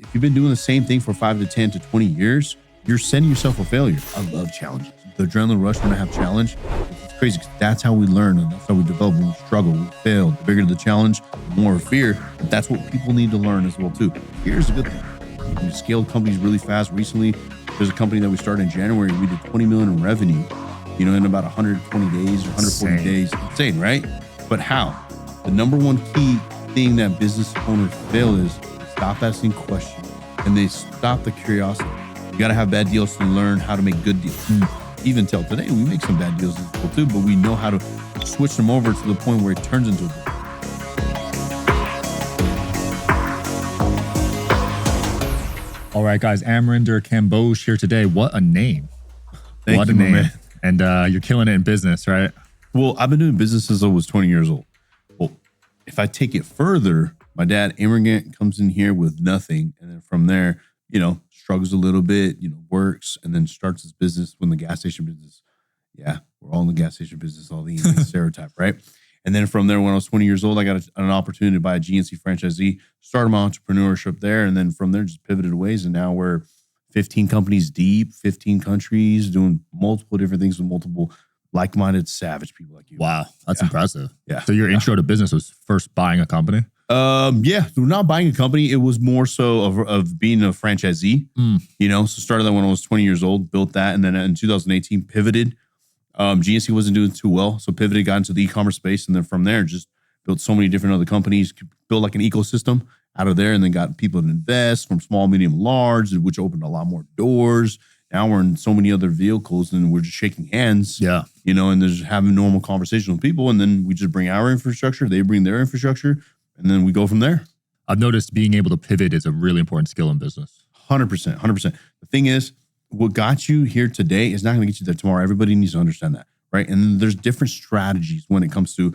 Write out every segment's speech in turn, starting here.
if you've been doing the same thing for 5 to 10 to 20 years, you're setting yourself a failure. I love challenges. The adrenaline rush when I have challenge, it's crazy because that's how we learn and that's how we develop. When we struggle, we fail. The bigger the challenge, the more fear. But that's what people need to learn as well too. Fear is a good thing. We scaled companies really fast. Recently, there's a company that we started in January. We did 20 million in revenue, in about 120 days or 140 days. Insane, right? But how? The number one key thing that business owners fail is stop asking questions and they stop the curiosity. You got to have bad deals to learn how to make good deals. Even till today, we make some bad deals as well too, but we know how to switch them over to the point where it turns into a good deal. All right, guys, Amrinder Kambosh here today. What a name. Thank you, name. Man. And you're killing it in business, right? Well, I've been doing business since I was 20 years old. Well, if I take it further, my dad, immigrant, comes in here with nothing. And then from there, struggles a little bit, works, and then starts his business when the gas station business. Yeah, we're all in the gas station business, all the stereotype, right? And then from there, when I was 20 years old, I got an opportunity to buy a GNC franchisee, started my entrepreneurship there. And then from there, just pivoted ways. And now we're 15 companies deep, 15 countries, doing multiple different things with multiple like-minded savage people like you. Wow, that's impressive. Yeah. So your intro to business was first buying a company? Yeah, not buying a company. It was more so of being a franchisee. So started that when I was 20 years old, built that, and then in 2018 pivoted. GNC wasn't doing too well, so pivoted, got into the e-commerce space, and then from there just built so many different other companies, built like an ecosystem out of there, and then got people to invest from small, medium, large, which opened a lot more doors. Now we're in so many other vehicles, and we're just shaking hands. Yeah, and there's having normal conversations with people, and then we just bring our infrastructure, they bring their infrastructure. And then we go from there. I've noticed being able to pivot is a really important skill in business. 100%. The thing is, what got you here today is not going to get you there tomorrow. Everybody needs to understand that, right? And then there's different strategies when it comes to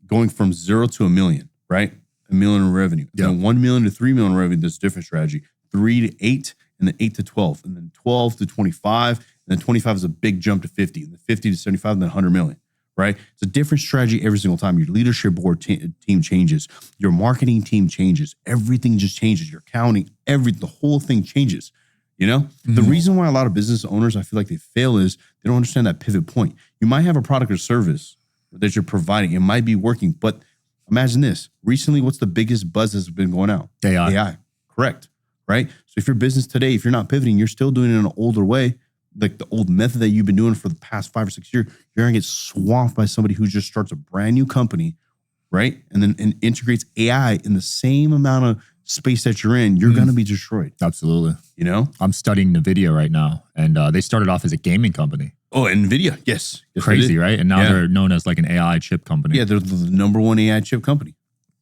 going from 0 to 1 million, right? 1 million in revenue. Yeah. Then 1 million to 3 million in revenue, there's a different strategy. 3 to 8, and then 8 to 12, and then 12 to 25, and then 25 is a big jump to 50, and then 50 to 75, and then 100 million. Right? It's a different strategy every single time. Your leadership board team changes. Your marketing team changes. Everything just changes. Your accounting, the whole thing changes. The reason why a lot of business owners, I feel like they fail is they don't understand that pivot point. You might have a product or service that you're providing. It might be working, but imagine this. Recently, what's the biggest buzz that's been going out? AI. Correct. Right? So if your business today, if you're not pivoting, you're still doing it in an older way, like the old method that you've been doing for the past 5 or 6 years, you're going to get swamped by somebody who just starts a brand new company, right? And then integrates AI in the same amount of space that you're in, you're going to be destroyed. Absolutely. I'm studying NVIDIA right now, and they started off as a gaming company. Oh, NVIDIA. Yes. Crazy, right? And now they're known as like an AI chip company. Yeah, they're the number one AI chip company.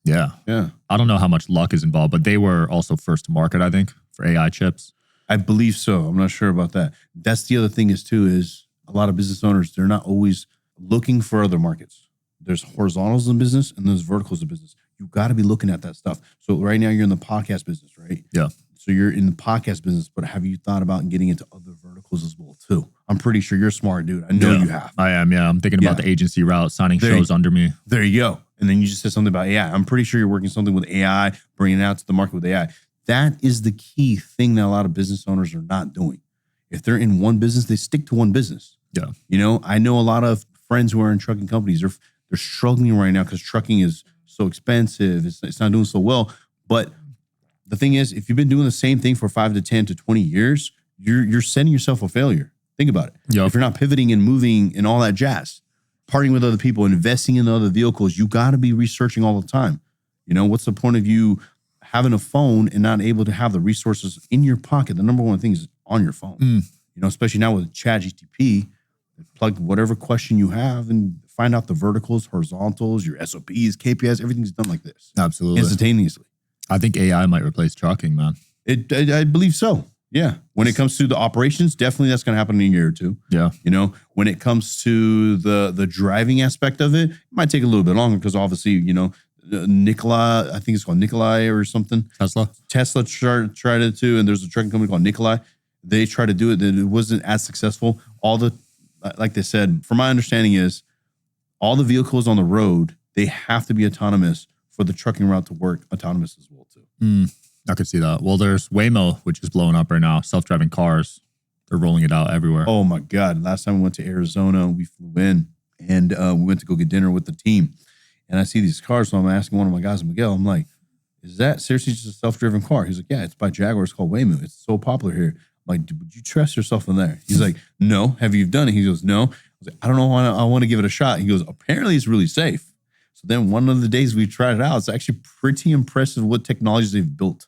Yeah. I don't know how much luck is involved, but they were also first to market, I think, for AI chips. I believe so. I'm not sure about that. That's the other thing is a lot of business owners, they're not always looking for other markets. There's horizontals in business and there's verticals in business. You got to be looking at that stuff. So right now you're in the podcast business, right? Yeah. So you're in the podcast business, but have you thought about getting into other verticals as well too? I'm pretty sure you're a smart dude. I know you have. I am, yeah. I'm thinking about the agency route, signing shows under me. There you go. And then you just said something about AI. I'm pretty sure you're working something with AI, bringing it out to the market with AI. That is the key thing that a lot of business owners are not doing. If they're in one business, they stick to one business. Yeah. I know a lot of friends who are in trucking companies. They're struggling right now because trucking is so expensive. It's not doing so well. But the thing is, if you've been doing the same thing for 5 to 10 to 20 years, you're setting yourself a failure. Think about it. Yep. If you're not pivoting and moving and all that jazz, partying with other people, investing in other vehicles, you got to be researching all the time. What's the point of you having a phone and not able to have the resources in your pocket? The number one thing is on your phone. Especially now with ChatGPT, plug whatever question you have and find out the verticals, horizontals, your SOPs, KPIs, everything's done like this. Absolutely. Instantaneously. I think AI might replace trucking, man. I believe so. Yeah. When it comes to the operations, definitely that's going to happen in a year or two. Yeah. When it comes to the driving aspect of it, it might take a little bit longer because obviously, Nikola, I think it's called Nikolai or something. Tesla tried it too, and there's a trucking company called Nikolai. They tried to do it, and it wasn't as successful. Like they said, from my understanding is, all the vehicles on the road, they have to be autonomous for the trucking route to work autonomous as well too. I could see that. Well, there's Waymo, which is blowing up right now. Self-driving cars. They're rolling it out everywhere. Oh my God. Last time we went to Arizona, we flew in and we went to go get dinner with the team. And I see these cars. So I'm asking one of my guys, Miguel, I'm like, is that seriously just a self-driven car? He's like, yeah, it's by Jaguar. It's called Waymo. It's so popular here. I'm like, would you trust yourself in there? He's like, no. Have you done it? He goes, no. I was like, I don't know why I want to give it a shot. He goes, apparently it's really safe. So then one of the days we tried it out, it's actually pretty impressive what technologies they've built.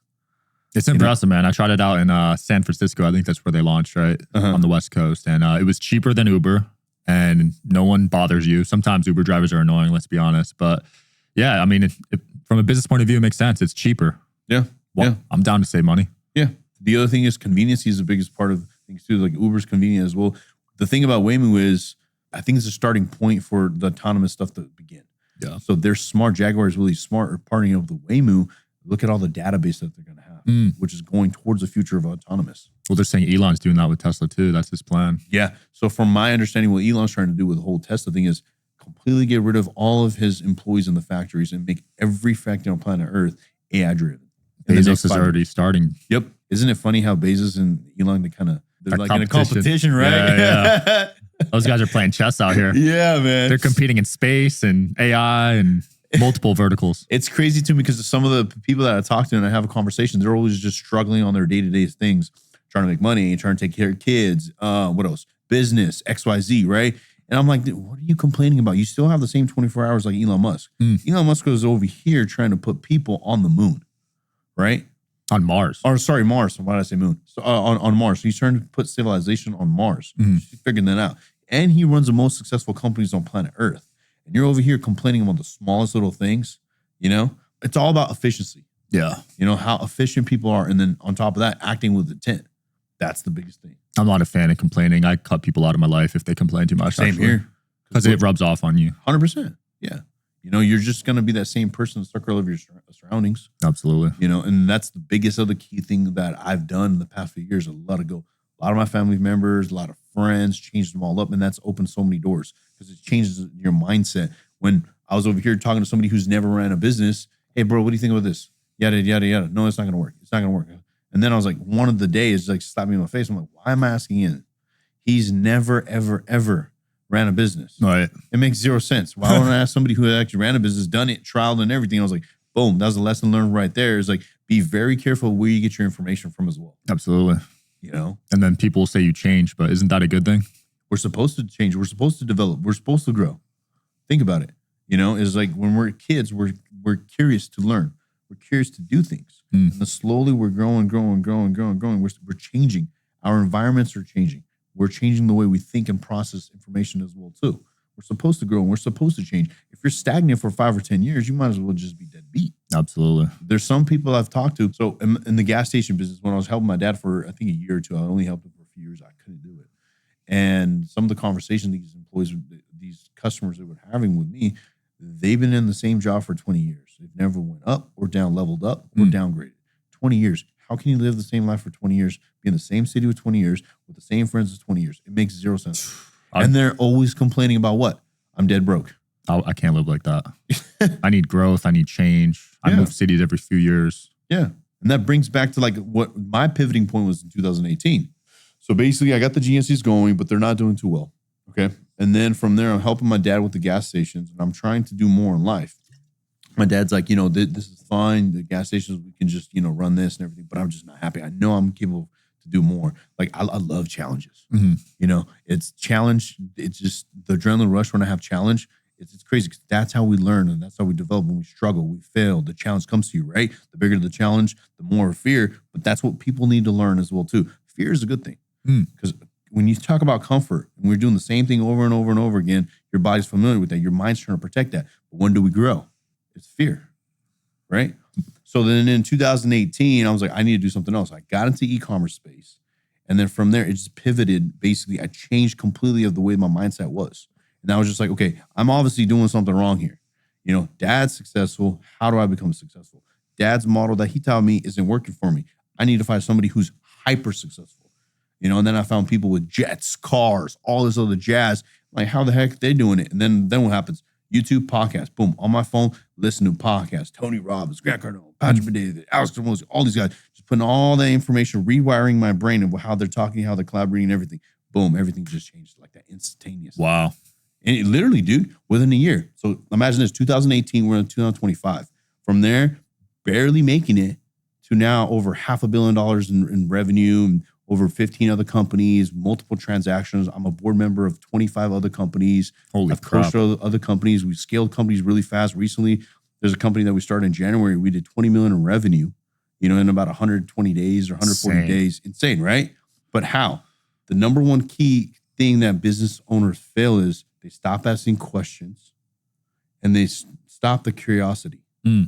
It's impressive, man. I tried it out in San Francisco. I think that's where they launched, right? On the West Coast. And it was cheaper than Uber and no one bothers you. Sometimes Uber drivers are annoying, let's be honest. But yeah, I mean, from a business point of view, it makes sense. It's cheaper. Yeah. Well, yeah. I'm down to save money. Yeah. The other thing is convenience is the biggest part of things too. Like Uber's convenient as well. The thing about Waymo is I think it's a starting point for the autonomous stuff to begin. Yeah. So they're smart. Jaguar is really smart at partnering up with Waymo. Look at all the database that they're going to have, which is going towards the future of autonomous. Well, they're saying Elon's doing that with Tesla too. That's his plan. Yeah. So from my understanding, what Elon's trying to do with the whole Tesla thing is completely get rid of all of his employees in the factories and make every factory on planet Earth AI driven. Bezos is already starting. Yep. Isn't it funny how Bezos and Elon, they're like in a competition, right? Yeah. Those guys are playing chess out here. Yeah, man. They're competing in space and AI and multiple verticals. It's crazy too because some of the people that I talk to and I have a conversation, they're always just struggling on their day-to-day things, trying to make money, trying to take care of kids. What else? Business, XYZ, right? And I'm like, what are you complaining about? You still have the same 24 hours like Elon Musk. Elon Musk goes over here trying to put people on the moon, right? On Mars. Or sorry, Mars. Why did I say moon? So, on Mars. So he's trying to put civilization on Mars. He's figuring that out. And he runs the most successful companies on planet Earth. And you're over here complaining about the smallest little things, you know? It's all about efficiency. Yeah. You know, how efficient people are. And then on top of that, acting with intent. That's the biggest thing. I'm not a fan of complaining. I cut people out of my life if they complain too much. Same here. Because it rubs off on you. 100%. Yeah. You know, you're just going to be that same person stuck all over your surroundings. Absolutely. You know, and that's the biggest other key thing that I've done in the past few years. A lot of my family members, a lot of friends, changed them all up. And that's opened so many doors because it changes your mindset. When I was over here talking to somebody who's never ran a business, hey, bro, what do you think about this? Yada, yada, yada. No, it's not going to work. It's not going to work. And then I was like, one of the days, like, slapped me in my face. I'm like, why am I asking him? He's never, ever, ever ran a business. Right. It makes zero sense. Why would I ask somebody who actually ran a business, done it, trialed and everything? I was like, boom, that was a lesson learned right there. Is like, be very careful where you get your information from as well. Absolutely. You know? And then people will say you change, but isn't that a good thing? We're supposed to change. We're supposed to develop. We're supposed to grow. Think about it. You know, it's like when we're kids, we're curious to learn. We're curious to do things. And then slowly we're growing. We're changing. Our environments are changing. We're changing the way we think and process information as well, too. We're supposed to grow and we're supposed to change. If you're stagnant for 5 or 10 years, you might as well just be dead beat. Absolutely. There's some people I've talked to. So in the gas station business, when I was helping my dad for, I think, a year or two, I only helped him for a few years. I couldn't do it. And some of the conversations these employees, these customers that were having with me, they've been in the same job for 20 years. They've never went up or down, leveled up or downgraded. 20 years. How can you live the same life for 20 years, be in the same city with 20 years, with the same friends as 20 years? It makes zero sense. And they're always complaining about what? I'm dead broke. I can't live like that. I need growth. I need change. I move cities every few years. Yeah. And that brings back to like what my pivoting point was in 2018. So basically I got the GNCs going, but they're not doing too well. Okay. And then from there, I'm helping my dad with the gas stations and I'm trying to do more in life. My dad's like, you know, this is fine. The gas stations, we can just, you know, run this and everything, but I'm just not happy. I know I'm capable to do more. Like I love challenges. You know, it's challenge. It's just the adrenaline rush when I have challenge. It's crazy because that's how we learn and that's how we develop. When we struggle, we fail. The challenge comes to you, right? The bigger the challenge, the more fear. But that's what people need to learn as well too. Fear is a good thing because when you talk about comfort and we're doing the same thing over and over and over again, your body's familiar with that. Your mind's trying to protect that. But when do we grow? It's fear, right? So then in 2018, I was like, I need to do something else. I got into e-commerce space. And then from there, it just pivoted. Basically, I changed completely of the way my mindset was. And I was just like, okay, I'm obviously doing something wrong here. You know, dad's successful. How do I become successful? Dad's model that he taught me isn't working for me. I need to find somebody who's hyper successful. You know, and then I found people with jets, cars, all this other jazz. Like, how the heck are they doing it? And then what happens? YouTube podcast, boom, on my phone, listen to podcasts. Tony Robbins, Grant Cardone, Patrick David, Alex Hormozi, all these guys, just putting all that information, rewiring my brain of how they're talking, how they're collaborating and everything. Boom, everything just changed like that, instantaneous. Wow. And it literally, dude, within a year. So imagine this, 2018, we're in 2025. From there, barely making it to now over $500 million in revenue and over 15 other companies, multiple transactions. I'm a board member of 25 other companies. Holy I've crap. coached other companies. We've scaled companies really fast. Recently, there's a company that we started in January. We did 20 million in revenue, in about 120 days or 140 Insane. days. Insane, right? But how? The number one key thing that business owners fail is they stop asking questions and they stop the curiosity. You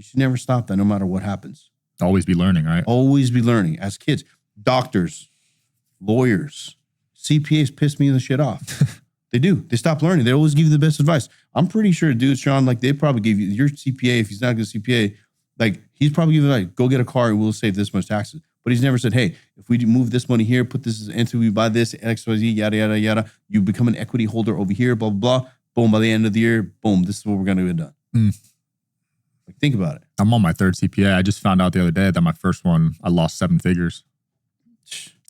should never stop that no matter what happens. Always be learning, right? Always be learning. As kids, doctors, lawyers, CPAs piss me the shit off. They do. They stop learning. They always give you the best advice. I'm pretty sure, dude, Sean, like they probably give you your CPA. If he's not a good CPA, like he's probably giving like, go get a car and we'll save this much taxes. But he's never said, hey, if we move this money here, put this into, we buy this, XYZ, yada, yada, yada, you become an equity holder over here, blah, blah, blah. Boom, by the end of the year, boom, this is what we're going to get done. Like, think about it. I'm on my third CPA. I just found out the other day that my first one, I lost 7 figures.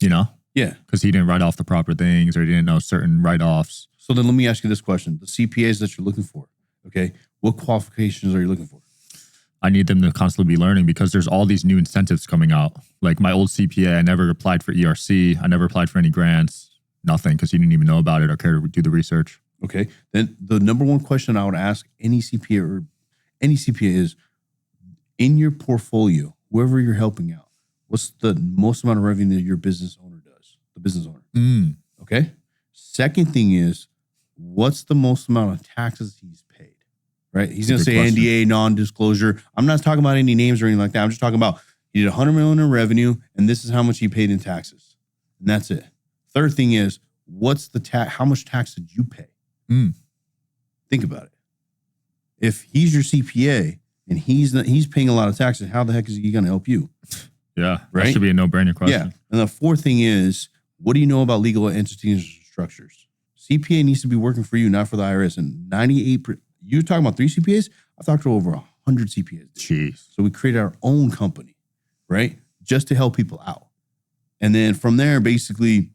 Yeah. Because he didn't write off the proper things or he didn't know certain write-offs. So then let me ask you this question. The CPAs that you're looking for, okay, what qualifications are you looking for? I need them to constantly be learning because there's all these new incentives coming out. Like my old CPA, I never applied for ERC. I never applied for any grants, nothing, because he didn't even know about it or care to do the research. Okay. Then the number one question I would ask any CPA is, in your portfolio, whoever you're helping out, what's the most amount of revenue that your business owner does? The business owner. Okay. Second thing is, what's the most amount of taxes he's paid? Right? He's going to say question. NDA, non-disclosure. I'm not talking about any names or anything like that. I'm just talking about he did 100 million in revenue and this is how much he paid in taxes. And that's it. Third thing is, what's the how much tax did you pay? Think about it. If he's your CPA and he's paying a lot of taxes, how the heck is he going to help you? Yeah. Right? That should be a no-brainer question. Yeah. And the fourth thing is, what do you know about legal entities and structures? CPA needs to be working for you, not for the IRS. And 98%, you're talking about 3 CPAs? I've talked to over 100 CPAs. Jeez. So we created our own company, right? Just to help people out. And then from there, basically,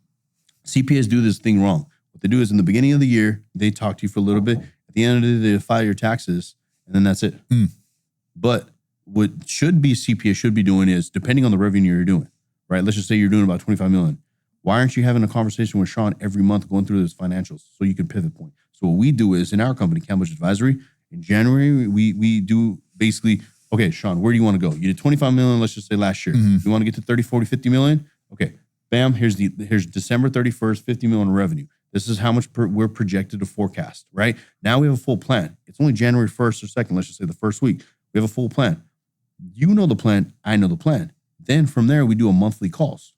CPAs do this thing wrong. What they do is in the beginning of the year, they talk to you for a little bit. At the end of the day, they file your taxes, and then that's it. But what CPA should be doing is, depending on the revenue you're doing, right? Let's just say you're doing about 25 million. Why aren't you having a conversation with Sean every month going through those financials so you can pivot point? So what we do is in our company, Campbell's Advisory, in January, we do basically, okay, Sean, where do you want to go? You did 25 million, let's just say last year. You want to get to 30, 40, 50 million? Okay, bam, here's December 31st, 50 million in revenue. This is how much we're projected to forecast, right? Now we have a full plan. It's only January 1st or 2nd, let's just say the first week. We have a full plan. You know the plan, I know the plan. Then from there, we do a monthly calls,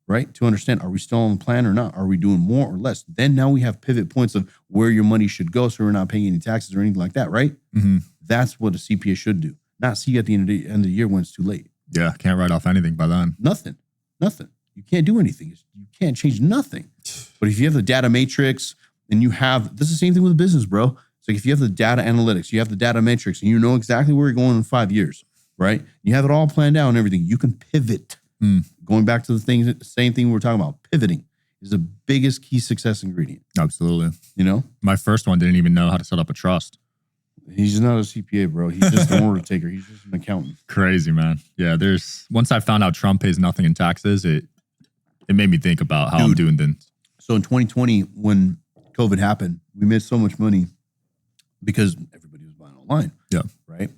right? To understand, are we still on the plan or not? Are we doing more or less? Then now we have pivot points of where your money should go so we're not paying any taxes or anything like that, right? That's what a CPA should do. Not see you at the end of the year when it's too late. Yeah, can't write off anything by then. Nothing. You can't do anything. You can't change nothing. But if you have the data matrix and you have, this is the same thing with business, bro. It's like if you have the data analytics, you have the data matrix, and you know exactly where you're going in 5 years, right? You have it all planned out and everything. You can pivot. Going back to the same thing we were talking about, pivoting is the biggest key success ingredient. Absolutely. You know? My first one didn't even know how to set up a trust. He's not a CPA, bro. He's just an order taker. He's just an accountant. Crazy, man. Yeah, once I found out Trump pays nothing in taxes, it made me think about how I'm doing things. So in 2020, when COVID happened, we made so much money because everybody was buying online. Yeah. Right?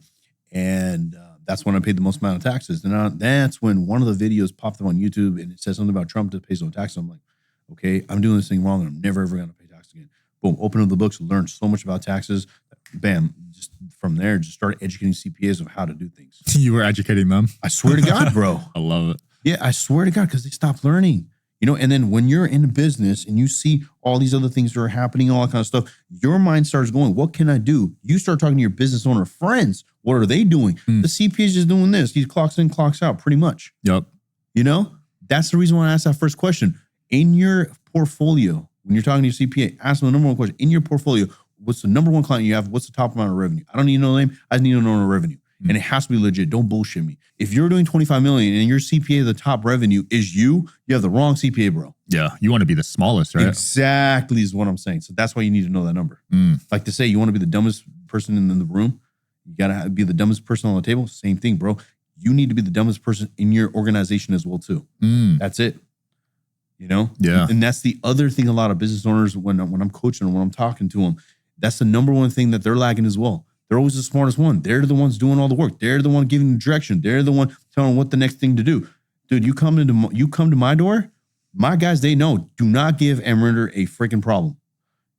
And that's when I paid the most amount of taxes. And that's when one of the videos popped up on YouTube and it says something about Trump that pays no taxes. I'm like, okay, I'm doing this thing wrong and I'm never, ever going to pay taxes again. Boom, open up the books, learn so much about taxes. Bam, just from there, just started educating CPAs of how to do things. You were educating them? I swear to God, bro. I love it. Yeah, I swear to God, because they stopped learning. You know, and then when you're in a business and you see all these other things that are happening, all that kind of stuff, your mind starts going, what can I do? You start talking to your business owner friends. What are they doing? The CPA is just doing this. He clocks in, clocks out pretty much. Yep. You know, that's the reason why I asked that first question. In your portfolio, when you're talking to your CPA, ask them the number one question. In your portfolio, what's the number one client you have? What's the top amount of revenue? I don't need to know the name. I just need to know the revenue. and it has to be legit. Don't bullshit me. If you're doing 25 million and your CPA, the top revenue is you have the wrong CPA, bro. Yeah. You want to be the smallest, right? Exactly is what I'm saying. So that's why you need to know that number. Like to say you want to be the dumbest person in the room, you got to be the dumbest person on the table. Same thing, bro. You need to be the dumbest person in your organization as well, too. That's it. You know? Yeah. And that's the other thing a lot of business owners, when I'm coaching them, when I'm talking to them, that's the number one thing that they're lagging as well. They're always the smartest one. They're the ones doing all the work. They're the one giving the direction. They're the one telling what the next thing to do. Dude, you come to my door, my guys, they know, do not give Amrinder a freaking problem.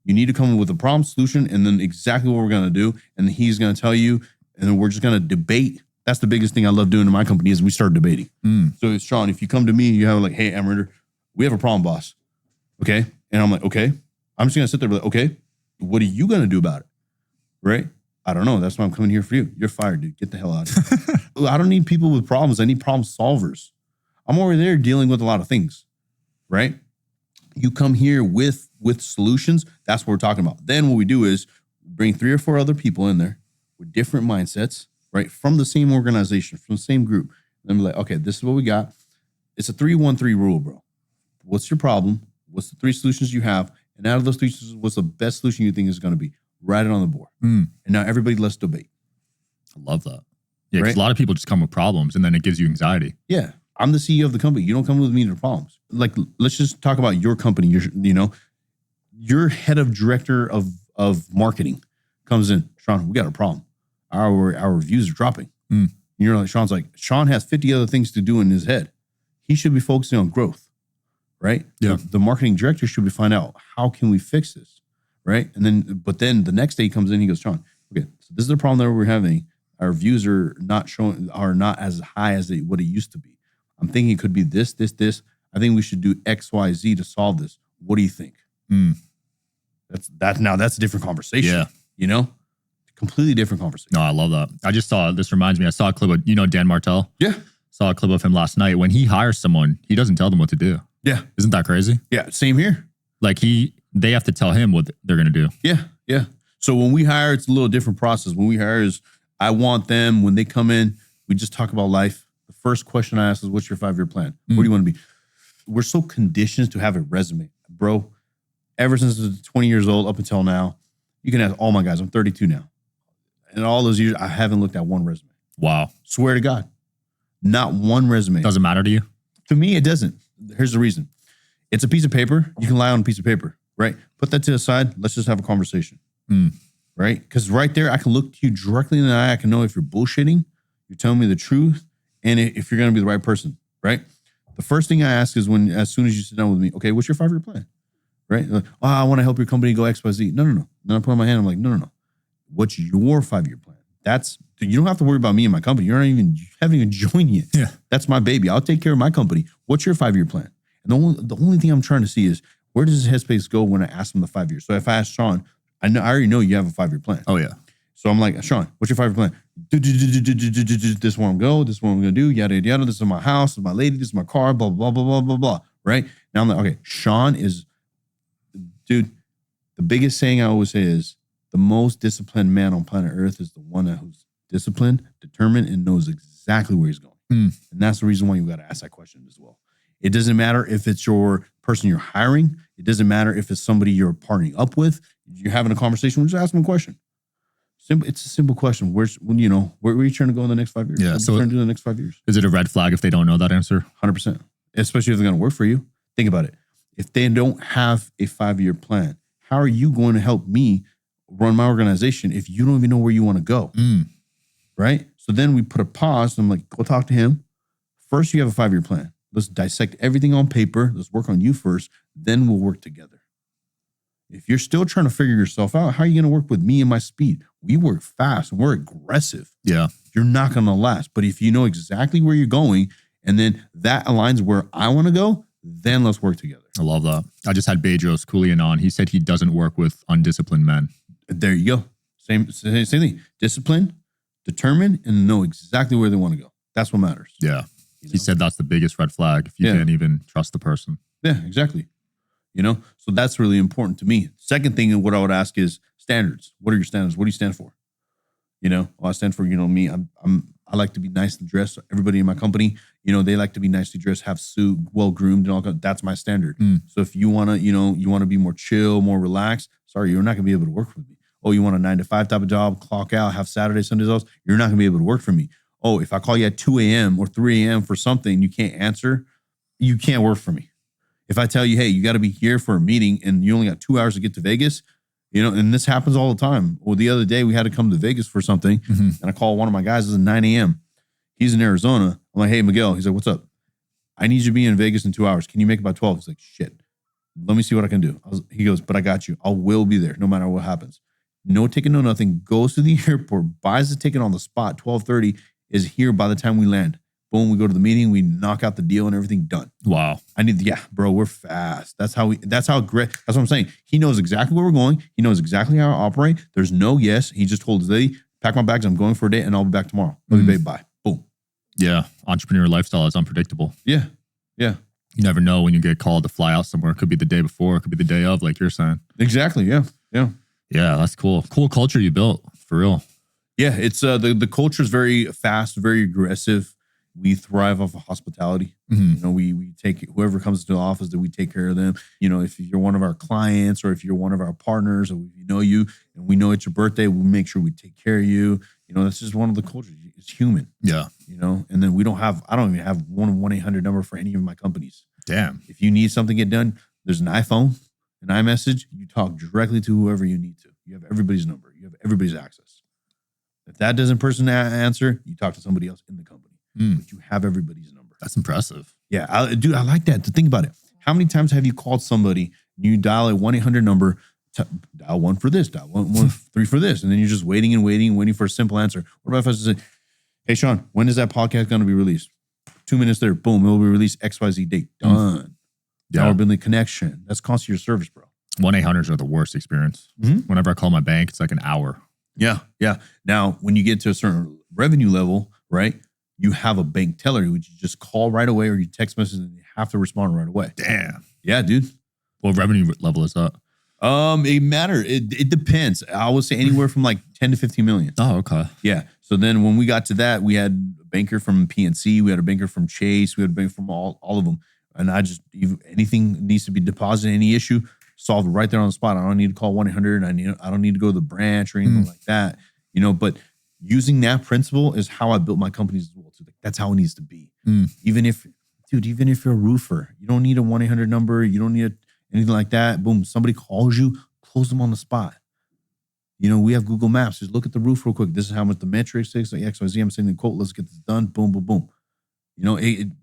You need to come with a problem solution and then exactly what we're going to do. And then he's going to tell you, and then we're just going to debate. That's the biggest thing I love doing in my company is we start debating. So it's Sean, if you come to me, you have like, hey, Amrinder, we have a problem, boss. Okay. And I'm like, okay. I'm just going to sit there and be like, okay, what are you going to do about it? Right? I don't know. That's why I'm coming here for you. You're fired, dude. Get the hell out of here. I don't need people with problems. I need problem solvers. I'm over there dealing with a lot of things. Right? You come here with solutions. That's what we're talking about. Then what we do is bring 3 or 4 other people in there with different mindsets, right? From the same organization, from the same group. And then we're like, okay, this is what we got. It's a 3-1-3 rule, bro. What's your problem? What's the 3 solutions you have? And out of those 3 solutions, what's the best solution you think is going to be? Write it on the board. And now everybody, let's debate. I love that. Yeah, because a lot of people just come with problems and then it gives you anxiety. Yeah. I'm the CEO of the company. You don't come with me to the problems. Like, let's just talk about your company. Your head of director of marketing comes in. Sean, we got a problem. Our reviews are dropping. And you're like, Sean has 50 other things to do in his head. He should be focusing on growth, right? Yeah. The marketing director should be finding out how can we fix this, right? But then the next day he comes in, he goes, Sean, okay, so this is the problem that we're having. Our views are not as high as what it used to be. I'm thinking it could be this. I think we should do X, Y, Z to solve this. What do you think? That's a different conversation. Yeah. Completely different conversation. No, I love that. This reminds me, I saw a clip of, Dan Martell? Yeah. Saw a clip of him last night. When he hires someone, he doesn't tell them what to do. Yeah. Isn't that crazy? Yeah. Same here. Like they have to tell him what they're going to do. Yeah. Yeah. So when we hire, it's a little different process. When we hire I want them, when they come in, we just talk about life. The first question I ask is, what's your 5-year plan? Where do you want to be? We're so conditioned to have a resume. Bro, ever since I was 20 years old up until now, you can ask all my guys. I'm 32 now. And all those years, I haven't looked at one resume. Wow. Swear to God. Not one resume. Doesn't matter to you? To me, it doesn't. Here's the reason. It's a piece of paper. You can lie on a piece of paper, right? Put that to the side. Let's just have a conversation, right? Because right there, I can look to you directly in the eye. I can know if you're bullshitting, you're telling me the truth, and if you're going to be the right person, right? The first thing I ask is as soon as you sit down with me, okay, what's your 5-year plan, right? Like, I want to help your company go X, Y, Z. No. Then I put my hand, I'm like, no. What's your 5-year plan? You don't have to worry about me and my company. You haven't even joined yet. Yeah. That's my baby. I'll take care of my company. What's your 5-year plan? And the only thing I'm trying to see is, where does his headspace go when I ask him the 5 years? So if I ask Sean, I already know you have a 5-year plan. Oh, yeah. So I'm like, Sean, what's your 5-year plan? This is where I'm going. This is what I'm going to do. Yada, yada, yada. This is my house. This is my lady. This is my car. Blah, blah, blah, blah, blah, blah. Right? Now I'm like, okay, Sean is, dude, the biggest saying I always say is, the most disciplined man on planet Earth is the one who's disciplined, determined, and knows exactly where he's going. And that's the reason why you got to ask that question as well. It doesn't matter if it's your person you're hiring. It doesn't matter if it's somebody you're partnering up with. You're having a conversation, just ask them a question. It's a simple question. Where are you trying to go in the next 5 years? Yeah. What are you trying to do in the next 5 years? Is it a red flag if they don't know that answer? 100%. Especially if they're going to work for you. Think about it. If they don't have a 5-year plan, how are you going to help me run my organization if you don't even know where you want to go? Right? So then we put a pause and I'm like, go talk to him. First, you have a 5-year plan. Let's dissect everything on paper. Let's work on you first. Then we'll work together. If you're still trying to figure yourself out, how are you going to work with me and my speed? We work fast and we're aggressive. Yeah. You're not going to last. But if you know exactly where you're going and then that aligns where I want to go, then let's work together. I love that. I just had Bedros Koulian on. He said he doesn't work with undisciplined men. There you go. Same thing. Discipline, determined, and know exactly where they want to go. That's what matters. Yeah. He said that's the biggest red flag if you can't even trust the person. Yeah, exactly. So that's really important to me. Second thing, what I would ask is standards. What are your standards? What do you stand for? I stand for, me. I like to be nicely dressed. Everybody in my company, they like to be nicely dressed, have suit, well groomed, and all that. That's my standard. So if you wanna, you wanna be more chill, more relaxed, sorry, you're not gonna be able to work with me. Oh, you want a 9 to 5 type of job, clock out, have Saturday, Sundays off, you're not gonna be able to work for me. Oh, if I call you at 2 a.m. or 3 a.m. for something you can't answer, you can't work for me. If I tell you, hey, you got to be here for a meeting and you only got 2 hours to get to Vegas, and this happens all the time. Well, the other day we had to come to Vegas for something, and I call one of my guys. It's at 9 a.m. He's in Arizona. I'm like, hey, Miguel. He's like, what's up? I need you to be in Vegas in 2 hours. Can you make it by 12? He's like, shit. Let me see what I can do. He goes, but I got you. I will be there no matter what happens. No ticket, no nothing. Goes to the airport, buys the ticket on the spot. 12:30 is here by the time we land. Boom, we go to the meeting, we knock out the deal and everything done. Wow. Bro, we're fast. That's what I'm saying. He knows exactly where we're going. He knows exactly how I operate. There's no yes. He just told his lady, pack my bags, I'm going for a day and I'll be back tomorrow. Love you, babe, bye. Boom. Yeah. Entrepreneur lifestyle is unpredictable. Yeah. Yeah. You never know when you get called to fly out somewhere. It could be the day before, it could be the day of, like you're saying. Exactly. Yeah. Yeah. Yeah, that's cool. Cool culture you built, for real. Yeah, it's the culture is very fast, very aggressive. We thrive off of hospitality. We take whoever comes to the office, that we take care of them. If you're one of our clients or if you're one of our partners, or if we know you and we know it's your birthday, we make sure we take care of you. That's just one of the cultures. It's human. Yeah. And then I don't even have 1-800 number for any of my companies. Damn. If you need something get done, there's an iPhone, an iMessage. You talk directly to whoever you need to. You have everybody's number. You have everybody's access. If that doesn't answer, you talk to somebody else in the company. But you have everybody's number. That's impressive. Yeah, I like that. To think about it. How many times have you called somebody, you dial a 1-800 number, dial 1 for this, dial 113 for this, and then you're just waiting for a simple answer. What about if I say, hey, Sean, when is that podcast going to be released? 2 minutes there, boom, it will be released XYZ date. Done. Yeah. Now we're building connection. That's concierge service, bro. 1-800s are the worst experience. Whenever I call my bank, it's like an hour. Yeah, yeah. Now, when you get to a certain revenue level, right, you have a bank teller, which you just call right away or you text message and you have to respond right away. Damn. Yeah, dude. What revenue level is that? It matters. It depends. I would say anywhere from like 10 to 15 million. Oh, okay. Yeah. So then when we got to that, we had a banker from PNC, we had a banker from Chase, we had a banker from all of them. And anything needs to be deposited, any issue, solved right there on the spot. I don't need to call 1-800. I don't need to go to the branch or anything like that. But using that principle is how I built my companies as well too. Like, that's how it needs to be. Even if you're a roofer, you don't need a 1-800 number. You don't need anything like that. Boom, somebody calls you, close them on the spot. We have Google Maps. Just look at the roof real quick. This is how much the metrics is. Like XYZ, I'm sending the quote. Let's get this done. Boom, boom, boom.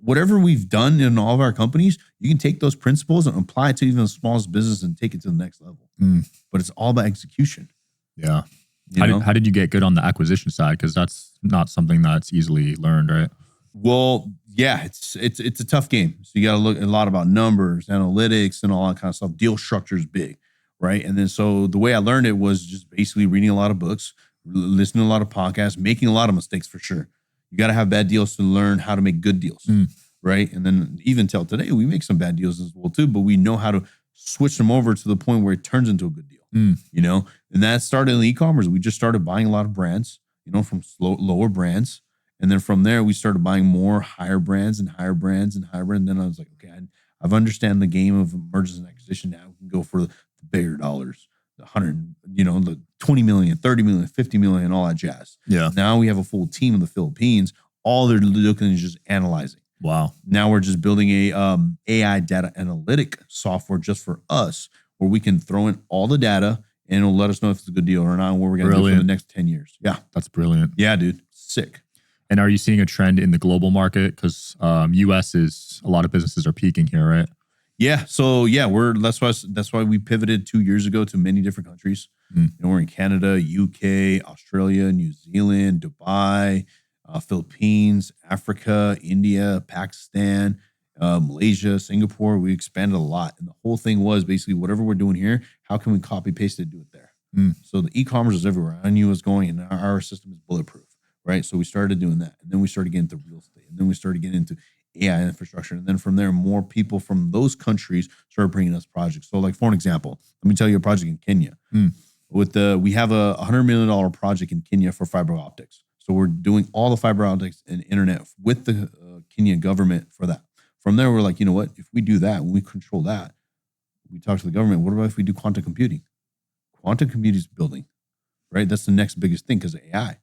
Whatever we've done in all of our companies, you can take those principles and apply it to even the smallest business and take it to the next level. But it's all about execution. Yeah. How did you get good on the acquisition side? Because that's not something that's easily learned, right? Well, yeah, it's a tough game. So you got to look a lot about numbers, analytics, and all that kind of stuff. Deal structure is big, right? And then so the way I learned it was just basically reading a lot of books, listening to a lot of podcasts, making a lot of mistakes for sure. You got to have bad deals to learn how to make good deals, right? And then even till today, we make some bad deals as well too, but we know how to switch them over to the point where it turns into a good deal, And that started in e-commerce. We just started buying a lot of brands, from lower brands. And then from there, we started buying more higher brands and higher brands and higher brands. And then I was like, okay, I've understand the game of mergers and acquisition now. We can go for the bigger dollars, the 100, the 20 million, 30 million, 50 million, all that jazz. Yeah. Now we have a full team in the Philippines. All they're looking is just analyzing. Wow. Now we're just building a AI data analytic software just for us, where we can throw in all the data and it'll let us know if it's a good deal or not, and what we're going to do for the next 10 years. Yeah. That's brilliant. Yeah, dude. Sick. And are you seeing a trend in the global market? Because US is, a lot of businesses are peaking here, right? Yeah. So yeah, that's why we pivoted 2 years ago to many different countries. We're in Canada, UK, Australia, New Zealand, Dubai, Philippines, Africa, India, Pakistan, Malaysia, Singapore. We expanded a lot. And the whole thing was basically whatever we're doing here, how can we copy paste it and do it there? So the e-commerce is everywhere. I knew it was going, and our system is bulletproof, right? So we started doing that. And then we started getting into real estate. And then we started getting into AI infrastructure. And then from there, more people from those countries started bringing us projects. So like, for an example, let me tell you a project in Kenya. We have a $100 million project in Kenya for fiber optics. So we're doing all the fiber optics and internet with the Kenya government for that. From there, we're like, you know what? If we do that, when we control that, we talk to the government. What about if we do quantum computing? Quantum computing is building, right? That's the next biggest thing because of AI.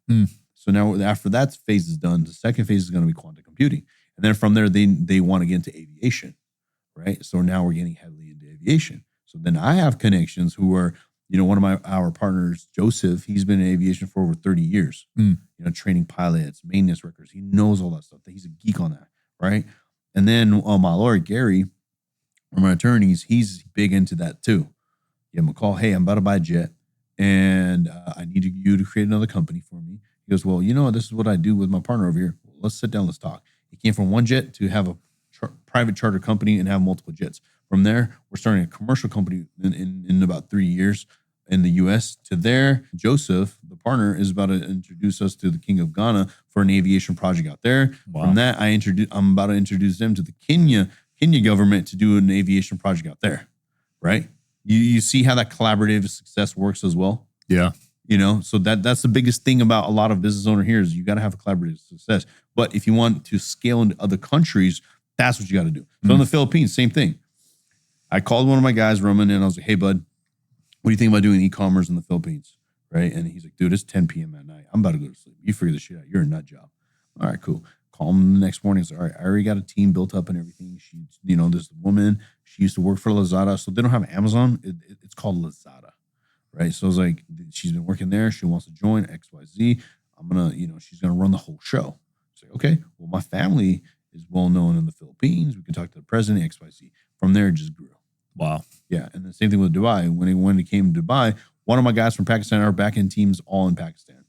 So now after that phase is done, the second phase is going to be quantum computing. And then from there, they want to get into aviation, right? So now we're getting heavily into aviation. So then I have connections who are, one of our partners, Joseph, he's been in aviation for over 30 years, training pilots, maintenance workers. He knows all that stuff. He's a geek on that, right? And then my lawyer, Gary, one of my attorneys, he's big into that too. Give him a call. Hey, I'm about to buy a jet and I need you to create another company for me. He goes, well, this is what I do with my partner over here. Well, let's sit down, let's talk. He came from one jet to have a private charter company and have multiple jets. From there, we're starting a commercial company in about 3 years in the U.S. To there, Joseph, the partner, is about to introduce us to the King of Ghana for an aviation project out there. Wow. From that, I'm about to introduce them to the Kenya government to do an aviation project out there, right? You see how that collaborative success works as well? Yeah. So that's the biggest thing about a lot of business owner here is you got to have a collaborative success. But if you want to scale into other countries, that's what you got to do. So in the Philippines, same thing. I called one of my guys, Roman, and I was like, hey, bud, what do you think about doing e-commerce in the Philippines? Right? And he's like, dude, it's 10 p.m. at night. I'm about to go to sleep. You figure this shit out. You're a nut job. All right, cool. Call him the next morning. He's like, all right, I already got a team built up and everything. She's, this woman, she used to work for Lazada. So they don't have Amazon. It's called Lazada. Right? So I was like, she's been working there. She wants to join XYZ. I'm going to, she's going to run the whole show. It's like, okay, well, my family is well known in the Philippines. We can talk to the president, XYZ. From there, it just grew. Wow. Yeah. And the same thing with Dubai. When it came to Dubai, one of my guys from Pakistan, our back-end team's all in Pakistan.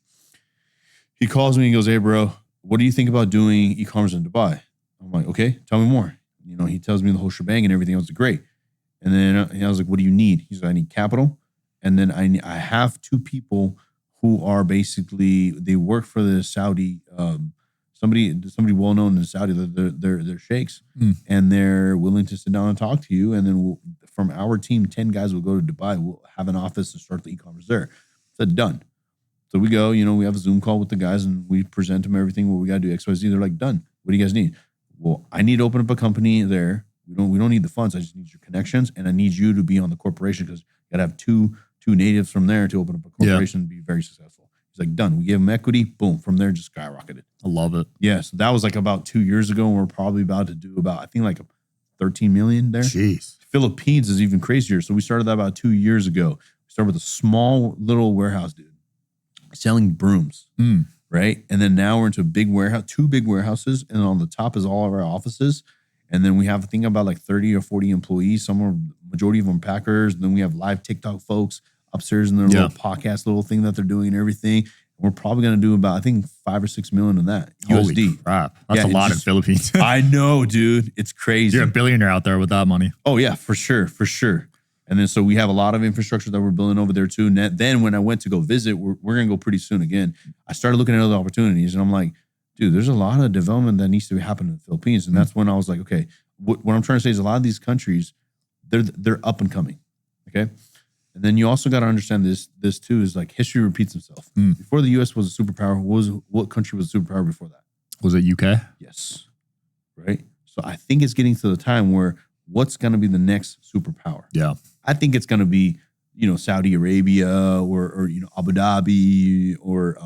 He calls me and goes, hey, bro, what do you think about doing e-commerce in Dubai? I'm like, okay, tell me more. He tells me the whole shebang and everything. I was like, great. And then I was like, what do you need? He's like, I need capital. And then I have two people who are basically, they work for the Saudi, somebody well-known in Saudi, they're sheikhs, and they're willing to sit down and talk to you. And then from our team, 10 guys will go to Dubai. We'll have an office and start the e-commerce there. So done. So we go, we have a Zoom call with the guys and we present them everything, what we got to do, XYZ. They're like, done. What do you guys need? Well, I need to open up a company there. We don't need the funds. I just need your connections. And I need you to be on the corporation because you got to have two natives from there to open up a corporation and be very successful. He's like, done. We gave him equity. Boom. From there, just skyrocketed. I love it. Yeah. So that was like about 2 years ago. And we're probably about to do about, I think like 13 million there. Jeez. Philippines is even crazier. So we started that about 2 years ago. We started with a small little warehouse, dude, selling brooms. Right. And then now we're into a big warehouse, 2 big warehouses. And on the top is all of our offices. And then we have, I think, about like 30 or 40 employees. Some are, majority of them Packers. And then we have live TikTok folks upstairs in their little podcast, little thing that they're doing and everything. And we're probably going to do about, I think, 5 or 6 million in that. Holy USD. crap. That's a lot in Philippines. I know, dude. It's crazy. You're a billionaire out there with that money. Oh, yeah, for sure. For sure. And then so we have a lot of infrastructure that we're building over there too. And then when I went to go visit, we're going to go pretty soon again. I started looking at other opportunities and I'm like, dude, there's a lot of development that needs to happen in the Philippines. And that's when I was like, okay, what I'm trying to say is a lot of these countries, they're up and coming. Okay. And then you also got to understand this too, is like history repeats itself. Before the US was a superpower, what country was a superpower before that? Was it UK? Yes. Right. So I think it's getting to the time where what's going to be the next superpower? Yeah. I think it's going to be, Saudi Arabia or Abu Dhabi or,